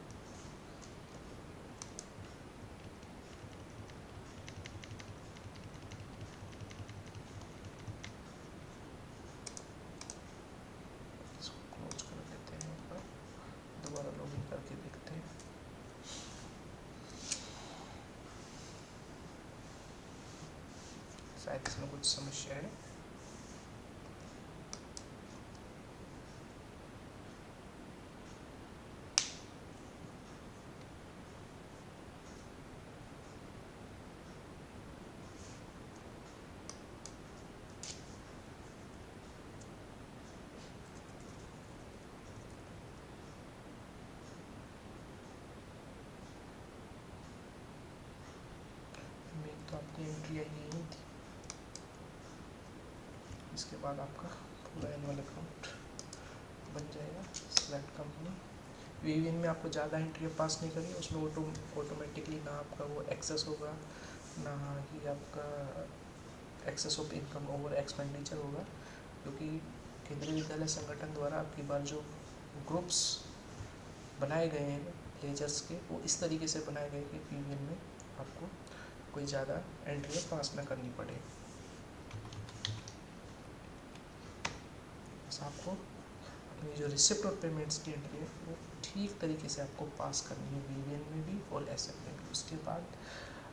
इसको क्लोज कर देते हैं, एक बार दोबारा लॉगिन करके देखते हैं। शायद इसमें कुछ समस्या है। मेन तो आपकी एंट्री आई नहीं थी। इसके बाद आपका पूरा एनुअल अकाउंट बन जाएगा। सिलेक्ट कंपनी, वीवीएन में आपको ज़्यादा एंट्री पास नहीं करिए, उसमें ऑटोमेटिकली ना आपका वो एक्सेस होगा, ना ही आपका excess of income over expenditure होगा। क्योंकि केंद्रीय विद्यालय संगठन द्वारा आपकी बार जो ग्रुप्स बनाए गए हैं लेजर्स के, वो इस तरीके से बनाए गए कि वीवीएन में आपको कोई ज़्यादा एंट्री पास ना करनी पड़े। आपको अपनी जो रिसिप्ट और पेमेंट्स की एंट्री है वो ठीक तरीके से आपको पास करनी है वीवीएन में भी और एसएफ में भी। उसके बाद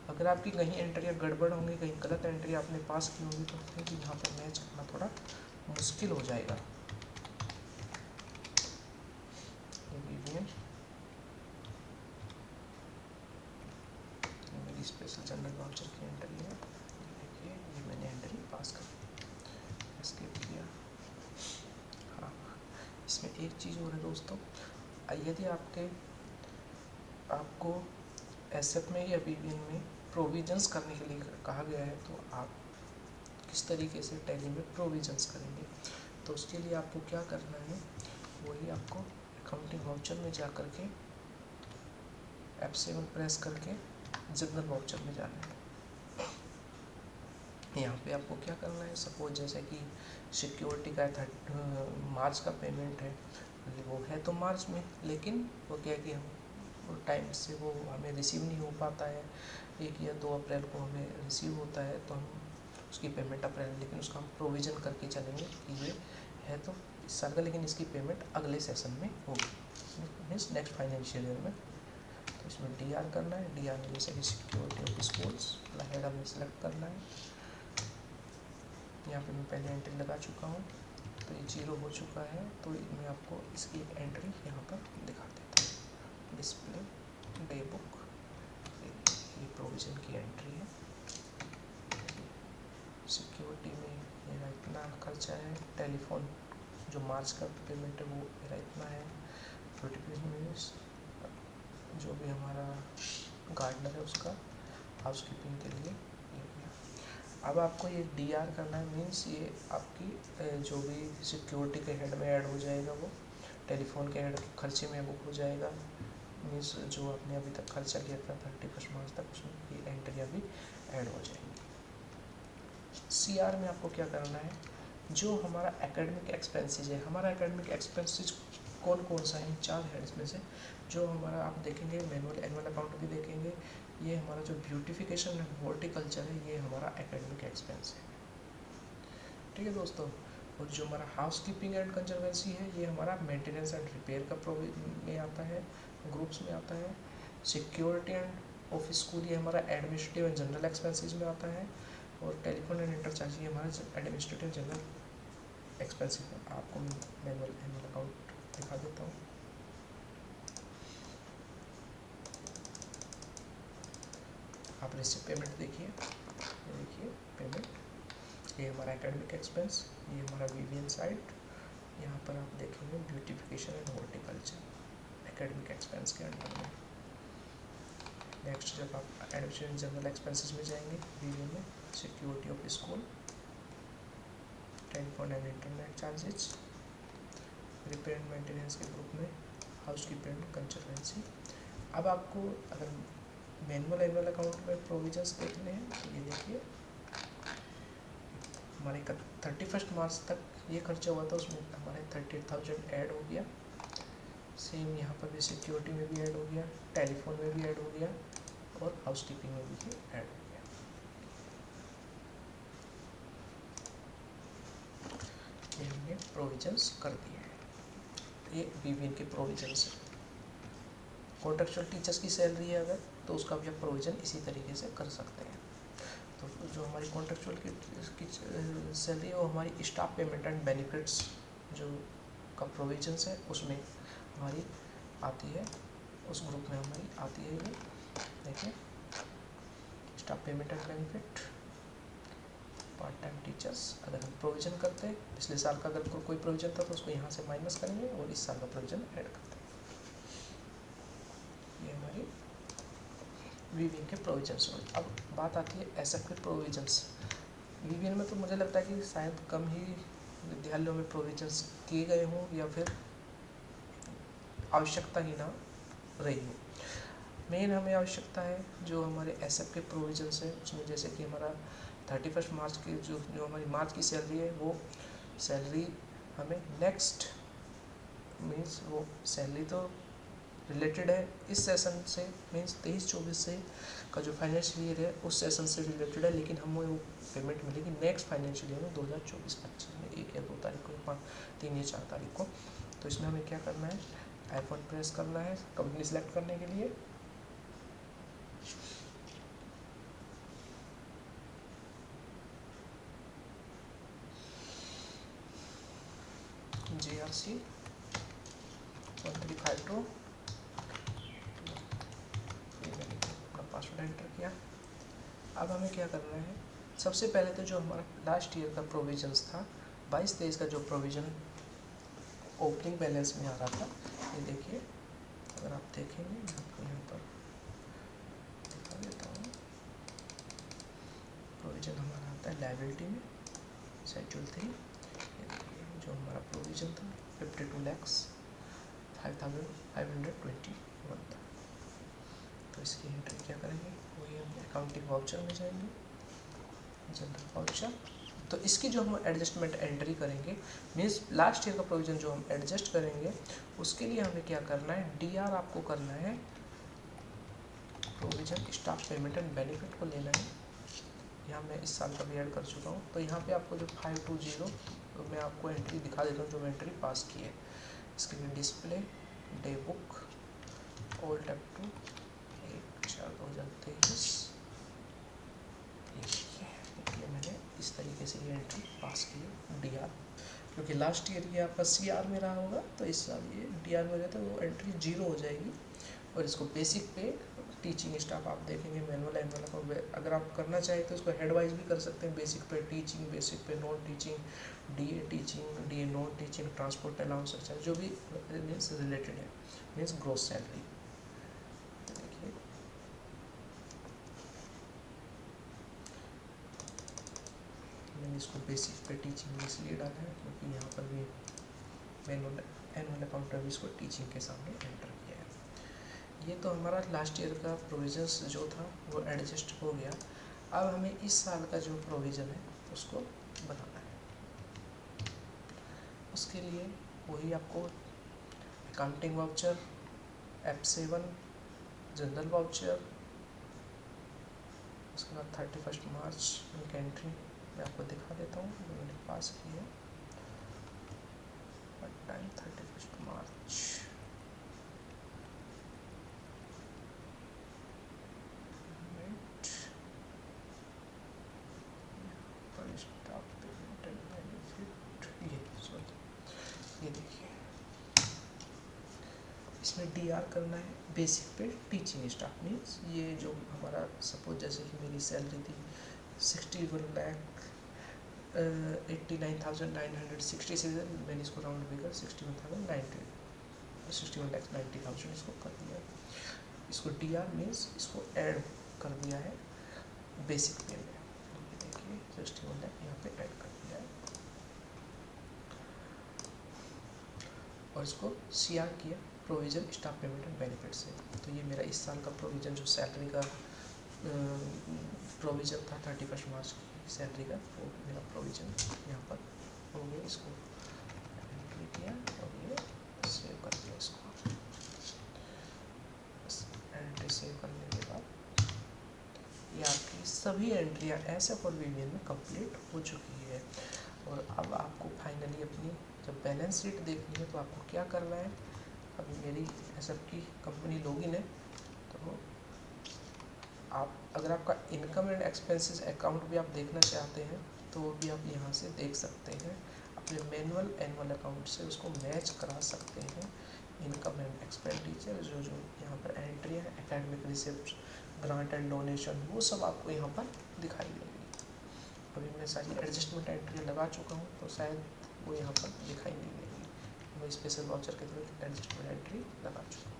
अगर आपकी कहीं एंट्रियाँ गड़बड़ होंगी, कहीं गलत एंट्री आपने पास की होगी, तो फिर यहाँ पर मैच करना थोड़ा मुश्किल हो जाएगा। ये वीवीएन मेरी स्पेशल जनरल वाउचर की एंट्री है, देखिए ये मैंने एंट्री पास कर एस्केप किया। हाँ, इसमें एक चीज़ और है दोस्तों, यदि आपको एसएफ में या वीवीएन में प्रोविजंस करने के लिए कहा गया है, तो आप किस तरीके से टैली में प्रोविजंस करेंगे। तो उसके लिए आपको क्या करना है, वही आपको अकाउंटिंग वाउचर में जा कर के F7 प्रेस करके जनरल वाउचर में जाना है। यहाँ पे आपको क्या करना है, सपोज जैसे कि सिक्योरिटी का मार्च का पेमेंट है, वो है तो मार्च में, लेकिन वो क्या है कि हम टाइम से वो हमें रिसीव नहीं हो पाता है, 1 या 2 अप्रैल को हमें रिसीव होता है, तो हम उसकी पेमेंट अप्रैल, लेकिन उसका हम प्रोविज़न करके चलेंगे कि ये है तो इस साल का, लेकिन इसकी पेमेंट अगले सेशन में होगी, मीन्स नेक्स्ट फाइनेंशियल ईयर में। तो इसमें डीआर करना है, डीआर में जैसे कि सिक्योरिटी ऑफ स्कूल्स हेड हमें सेलेक्ट करना है। यहाँ पे मैं पहले एंट्री लगा चुका हूँ, तो ये 0 हो चुका है, तो मैं आपको इसकी एक एंट्री यहाँ पर दिखा देता हूँ। डिस्प्ले डे बुक, ये प्रोविज़न की एंट्री है। सिक्योरिटी में मेरा इतना खर्चा है, टेलीफोन जो मार्च का पेमेंट है वो मेरा इतना है, नोटिफिकेशन में जो भी हमारा गार्डनर है उसका हाउस कीपिंग के लिए ये गया। अब आपको ये डीआर करना है, मीन्स ये आपकी जो भी सिक्योरिटी के हेड में ऐड हो जाएगा, वो टेलीफोन के हेड के खर्चे में वो हो जाएगा, मीन्स जो आपने अभी तक खर्चा किया था 31 मार्च तक, उसमें ये एंट्री अभी ऐड हो जाएंगी। सीआर में आपको क्या करना है, जो हमारा एकेडमिक एक्सपेंसेस है, हमारा एकेडमिक एक्सपेंसेस कौन कौन सा है, 4 है इसमें से। जो हमारा आप देखेंगे मैनुअल एनुअल अकाउंट भी देखेंगे, ये हमारा जो ब्यूटिफिकेशन है, हॉर्टिकल्चर है, ये हमारा एकेडमिक एक्सपेंस है, ठीक है दोस्तों। और जो हमारा हाउस कीपिंग एंड कंजर्वेंसी है, ये हमारा मेंटेनेंस एंड रिपेयर का में आता है, ग्रुप्स में आता है। सिक्योरिटी एंड ऑफ स्कूल ये हमारा एडमिनिस्ट्रेटिव एंड जनरल एक्सपेंसेस में आता है। और टेलीफोन एंड इंटरचार्ज ये हमारा एडमिनिस्ट्रेटिव जनरल एक्सपेंसिव है। आपको मैं मैनुअल एनुअल अकाउंट दिखा देता हूँ। आप रिसिप्ट पेमेंट देखिए, ये देखिए पेमेंट, ये हमारा एकेडमिक एक्सपेंस, ये हमारा वीवीएन साइट। यहाँ पर आप देखेंगे beautification and horticulture academic expense के अंडर में। नेक्स्ट जब आप एडमिशन जनरल एक्सपेंसेस में जाएंगे वीवीएन में, security of school, telephone and internet charges, repair and maintenance के ग्रुप में हाउस कीपिंग एंड कंसल्टेंसी। अब आपको अगर मैनुअल एनुअल अकाउंट में प्रोविजंस देखने हैं तो ये देखिए हमारे 31 मार्च तक ये खर्चा हुआ था, उसमें हमारे 38,000 ऐड हो गया। सेम यहाँ पर भी सिक्योरिटी में भी ऐड हो गया, टेलीफोन में भी ऐड हो गया और हाउस कीपिंग में भी ऐड हो गया। ये हमने प्रोविजंस कर दिए हैं। ये वीवीएन के प्रोविजंस है। कॉन्ट्रेक्चुअल टीचर्स की सैलरी है अगर, तो उसका भी आप प्रोविज़न इसी तरीके से कर सकते हैं। तो जो हमारी कॉन्ट्रेक्चुअल की सैलरी है वो हमारी स्टाफ पेमेंट एंड बेनिफिट्स जो का प्रोविजंस है उसमें हमारी आती है, उस ग्रुप में हमारी आती है। ये देखिए staff payment and benefit, part time teachers. अगर हम प्रोविज़न करते हैं पिछले साल का अगर कोई प्रोविज़न था तो उसको यहाँ से माइनस करेंगे और इस साल का प्रोविज़न ऐड करते हैं। ये हमारी वीवीएन के प्रोविजंस हो। अब बात आती है एसएफ के प्रोविजंस। वीवीएन में तो मुझे लगता है कि शायद कम ही विद्यालयों में प्रोविजंस किए गए हों या फिर आवश्यकता ही ना रही हो। मेन हमें आवश्यकता है जो हमारे एसएफ के प्रोविजंस है उसमें, जैसे कि हमारा 31 मार्च की जो हमारी मार्च की सैलरी है वो सैलरी हमें नेक्स्ट मीन्स वो सैलरी तो रिलेटेड है इस सेशन से, मीन्स 23-24 से का जो फाइनेंशियल ईयर है उस सेशन से रिलेटेड है, लेकिन हमें वो पेमेंट मिलेगी नेक्स्ट फाइनेंशियल ईयर में 2024-25 में 1 या 2 तारीख को, 5, 3 या 4 तारीख को। तो इसमें हमें क्या करना है, F1 प्रेस करना है कंपनी सेलेक्ट करने के लिए। GRC 1352 अपना पासवर्ड एंटर किया। अब हमें क्या करना है, सबसे पहले तो जो हमारा लास्ट ईयर का प्रोविजंस था 22-23 का जो प्रोविज़न ओपनिंग बैलेंस में आ रहा था, ये देखिए अगर आप देखेंगे मैं आपको यहाँ पर दिखा देता हूँ। प्रोविज़न हमारा आता है लायबिलिटी में शेड्यूल 3, जो हमारा प्रोविज़न था 52,05,521 था। तो इसकी एंट्री क्या करेंगे, वही हम अकाउंटिंग वाउचर में जाएंगे, जनरल वाउचर। तो इसकी जो हम एडजस्टमेंट एंट्री करेंगे मीन्स लास्ट ईयर का प्रोविज़न जो हम एडजस्ट करेंगे उसके लिए हमें क्या करना है, डीआर आपको करना है, provision staff payment and benefit को लेना है। यहाँ मैं इस साल का भी ऐड कर चुका हूँ। तो यहाँ पे आपको जो 520 तो मैं आपको एंट्री दिखा देता हूँ जो मैं एंट्री पास की है। इसके लिए display day book old up to 1/4/2023, ये मैंने इस तरीके से ये एंट्री पास की है डीआर, क्योंकि लास्ट ईयर ये आपका सीआर में रहा होगा तो इस साल ये डीआर में रहता है, वो एंट्री 0 हो जाएगी। और इसको बेसिक पे टीचिंग स्टाफ आप देखेंगे मैनुअल एनुअल अकाउंट अगर आप करना चाहें तो इसको हेड वाइज भी कर सकते हैं, बेसिक पे टीचिंग, बेसिक पे non teaching, DA teaching, DA non teaching, transport allowance, अच्छा जो भी मीन्स रिलेटेड है, मीन्स ग्रोथ सैलरी। देखिए मैंने इसको बेसिक पे टीचिंग इसलिए डाला है क्योंकि यहाँ पर भी मैनुअल एनुअल अकाउंट भी इसको टीचिंग के सामने एंटर किया है। ये तो हमारा लास्ट ईयर का प्रोविजंस जो था वो एडजस्ट हो गया। अब हमें इस साल का जो प्रोविज़न है उसको बनाना है। उसके लिए वही आपको accounting voucher, F7 general voucher, उसके बाद 31 मार्च उनकी एंट्री मैं आपको दिखा देता हूँ जो मैंने पास की है। टाइम 31 मार्च, ये देखिए इसमें डीआर करना है बेसिक पे टीचिंग स्टाफ, मीन्स ये जो हमारा सपोज जैसे कि मेरी सैलरी थी 61,89,967, मैंने इसको राउंड फिगर 61,90,000 इसको कर दिया है। इसको डी आर मीन्स इसको ऐड कर दिया है बेसिक पे में, देखिए 61 लाख यहाँ पे ऐड कर दिया है और इसको सी आर किया provision staff payment and benefit से। तो ये मेरा इस साल का प्रोविजन जो सैलरी का प्रोविजन था 31 मार्च की सैलरी का, वो मेरा प्रोविजन यहाँ पर हो गया। इसको एंट्री किया और ये सेव कर दिया। इसको एंट्री सेव करने के बाद ये आपकी सभी एंट्रियाँ एसएफ और वीवीएन में कंप्लीट हो चुकी है। और अब आपको फाइनली अपनी जब बैलेंस शीट देखनी है तो आपको क्या करना है, अभी मेरी एसएफ की कंपनी लॉगिन है, तो आप अगर आपका इनकम एंड एक्सपेंसेस अकाउंट भी आप देखना चाहते हैं तो वो भी आप यहाँ से देख सकते हैं। अपने मैनुअल एनुअल अकाउंट से उसको मैच करा सकते हैं। इनकम एंड एक्सपेंडिचर जो जो यहाँ पर एंट्री है, academic receipt, grant and donation, वो सब आपको यहाँ पर दिखाई देंगी। अभी मैं सारी एडजस्टमेंट एंट्री लगा चुका हूँ तो शायद वो यहाँ पर दिखाई नहीं देंगी। मैं स्पेशल वाउचर के थ्रू एडजस्टमेंट एंट्री लगा चुका हूँ।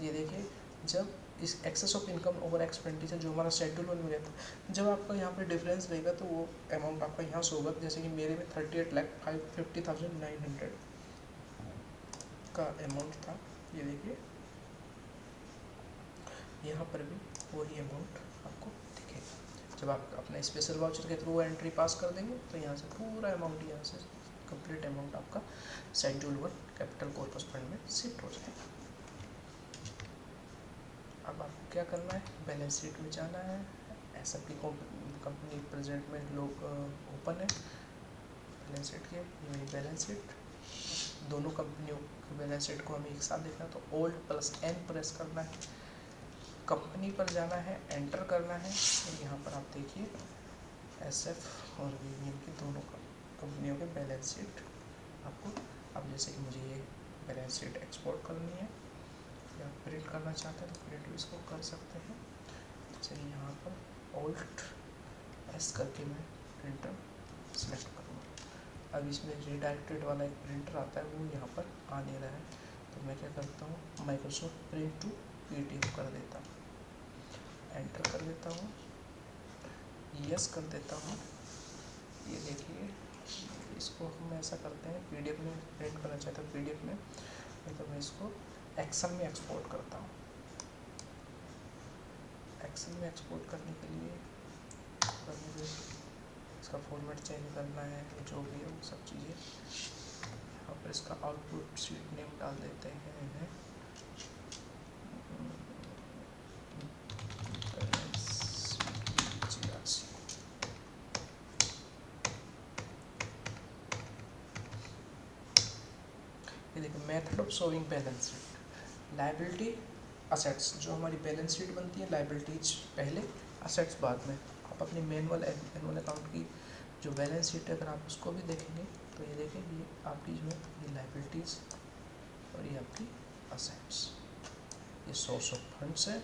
ये देखिए, जब इस excess of income over expenditure जो हमारा शेड्यूल में रहता है, जब आपका यहाँ पे डिफरेंस रहेगा तो वो अमाउंट आपका यहाँ से होगा। जैसे कि मेरे में 38,50,900 का अमाउंट था, ये देखिए यहाँ पर भी वही अमाउंट आपको दिखेगा। जब आप अपने स्पेशल वाउचर के थ्रू एंट्री पास कर देंगे तो यहाँ से पूरा अमाउंट, यहाँ से कंप्लीट अमाउंट आपका शेड्यूल 1 कैपिटल कॉर्पस फंड में शिफ्ट हो जाएगा। अब आपको क्या करना है, बैलेंस शीट में जाना है। एसएफ की कंपनी प्रेजेंट में लोग ओपन है। बैलेंस शीट के, ये मेरी बैलेंस शीट, दोनों कंपनियों की बैलेंस शीट को हमें एक साथ देखना है तो ओल्ड प्लस एन प्रेस करना है, कंपनी पर जाना है, एंटर करना है और यहाँ पर आप देखिए एसएफ और वीवीएन की दोनों कंपनियों के बैलेंस शीट आपको। अब जैसे कि मुझे ये बैलेंस शीट एक्सपोर्ट करनी है या प्रिंट करना चाहते हैं तो प्रिंट भी इसको कर सकते हैं। जैसे यहाँ पर ऑल्ट एस करके मैं प्रिंटर सेलेक्ट करूँगा। अब इसमें रिडायरेक्टेड वाला एक प्रिंटर आता है, वो यहाँ पर आ नहीं रहा है, तो मैं क्या करता हूँ, माइक्रोसॉफ्ट प्रिंट टू पीडीएफ कर देता हूँ, एंटर कर देता हूँ, यस कर देता हूँ। ये देखिए, इसको हम ऐसा करते हैं, पीडीएफ में प्रिंट करना चाहते हैं पीडीएफ में, तो मैं इसको एक्सेल में एक्सपोर्ट करता हूँ। एक्सेल में एक्सपोर्ट करने के लिए मुझे इसका फॉर्मेट चेंज करना है, जो भी है वो सब चीज़ें यहाँ पर। इसका आउटपुट शीट नेम डाल देते हैं, ये देखिए method of showing balance sheet, liability assets, जो हमारी बैलेंस शीट बनती है, लायबिलिटीज पहले, असेट्स बाद में। आप अपनी मैनुअल एनुअल अकाउंट की जो बैलेंस शीट है अगर आप उसको भी देखेंगे तो ये देखें, ये आपकी जो है ये लायबिलिटीज़ और ये आपकी असेट्स, ये सोर्स ऑफ फंड्स है,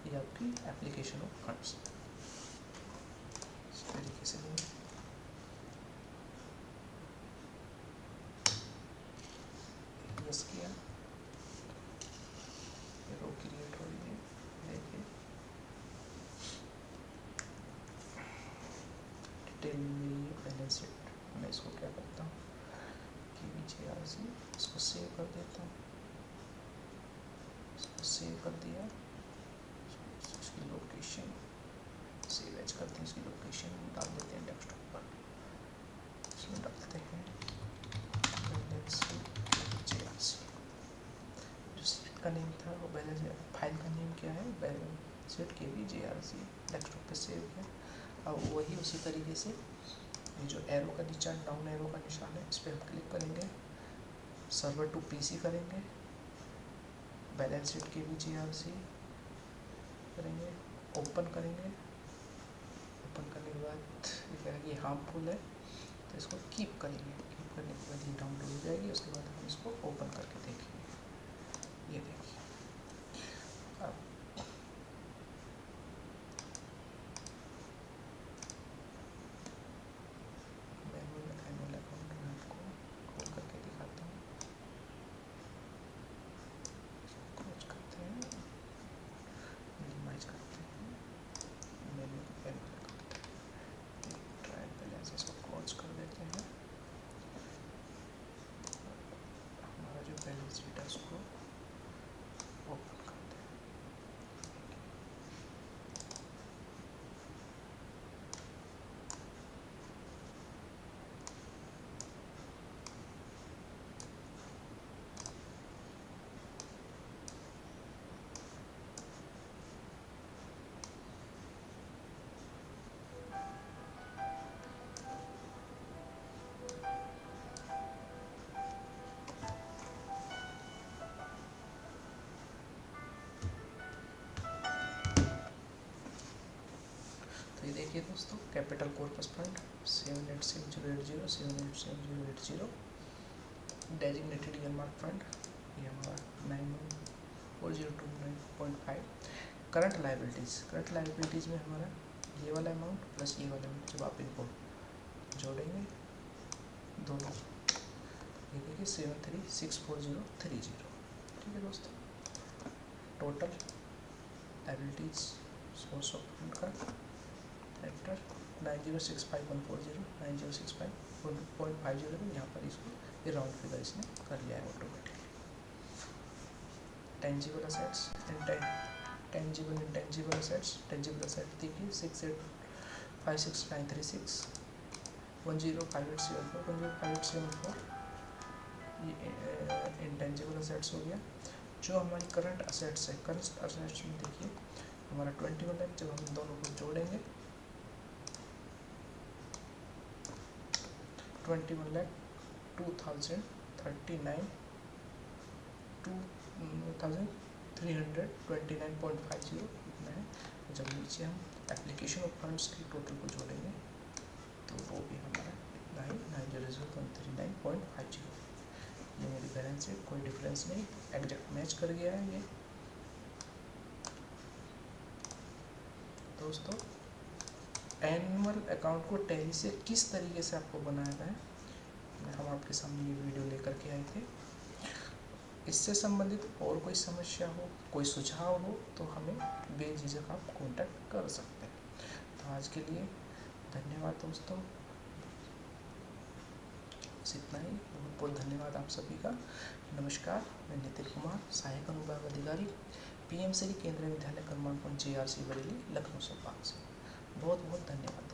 ये आपकी एप्लीकेशन ऑफ फंड्स। इस तरीके से यस किया, रो क्रिएट हो रही है, देखिए डिटेल में ये बैलेंस शीट। मैं इसको क्या करता हूँ कि VJRC, इसको सेव कर देता हूँ, इसको सेव कर दिया, इसकी लोकेशन सेव एज करते हैं, इसकी लोकेशन डाल देते हैं डेस्कटॉप पर, इसमें डालते हैं बैलेंस शीट VJRC। जो शीट का नेम था वो बैलेंस, फाइल का नेम क्या है, बैलेंस शीट VJRC, डेस्कटॉप पे सेव है। अब वही उसी तरीके से ये जो एरो का निशान, डाउन एरो का निशान है, इस पर हम क्लिक करेंगे, सर्वर टू पीसी करेंगे, बैलेंस शीट VJRC करेंगे, ओपन करेंगे। ओपन करने के बाद ये कह रहा है कि हार्मफुल है तो इसको कीप करेंगे, कीप करने के बाद ये डाउनलोड हो जाएगी। उसके बाद हम इसको ओपन करके देखेंगे। ये देखिए, अब देखिए दोस्तों, capital corpus fund 787080 787080, designated earmark fund ये हमारा 914029.5। करंट लाइबिलिटीज़ में हमारा ये वाला अमाउंट प्लस ये वाला अमाउंट, जब आप इनको जोड़ेंगे दोनों, ये देखिए 736430। ठीक है दोस्तों, total liabilities source of fund का फैक्टर 9065.40 9065.50 में यहाँ पर इसको ये राउंड फिगर इसने कर लिया है automatically. Tangible assets tangible intangible assets, tangible asset देखिए 68566936 105874 105874, ये इंटेंजिबल असेट्स हो गया। जो हमारी करंट असेट्स है, करंट असेट्स में देखिए हमारा 21 लाख, जब हम दोनों को जोड़ेंगे 21,02,329.50 इतना है। जब नीचे हम एप्लीकेशन ऑफ फंड्स की टोटल को जोड़ेंगे तो वो भी हमारा इतना ही 90,139.50। ये मेरी बैलेंस शीट, कोई डिफरेंस नहीं, एग्जैक्ट मैच कर गया है ये। दोस्तों, एनुअल अकाउंट को टैली से किस तरीके से आपको बनाना है, हम आपके सामने ये वीडियो लेकर के आए थे। इससे संबंधित और कोई समस्या हो, कोई सुझाव हो तो हमें बेझिझक आप कांटेक्ट कर सकते हैं। तो आज के लिए धन्यवाद दोस्तों, इतना ही। बहुत बहुत धन्यवाद आप सभी का। नमस्कार, मैं नितिन कुमार, सहायक अनुभाग अधिकारी, पीएम श्री केंद्रीय विद्यालय क्रमांक 1 JRC बरेली, लखनऊ संभाग से। बहुत बहुत धन्यवाद।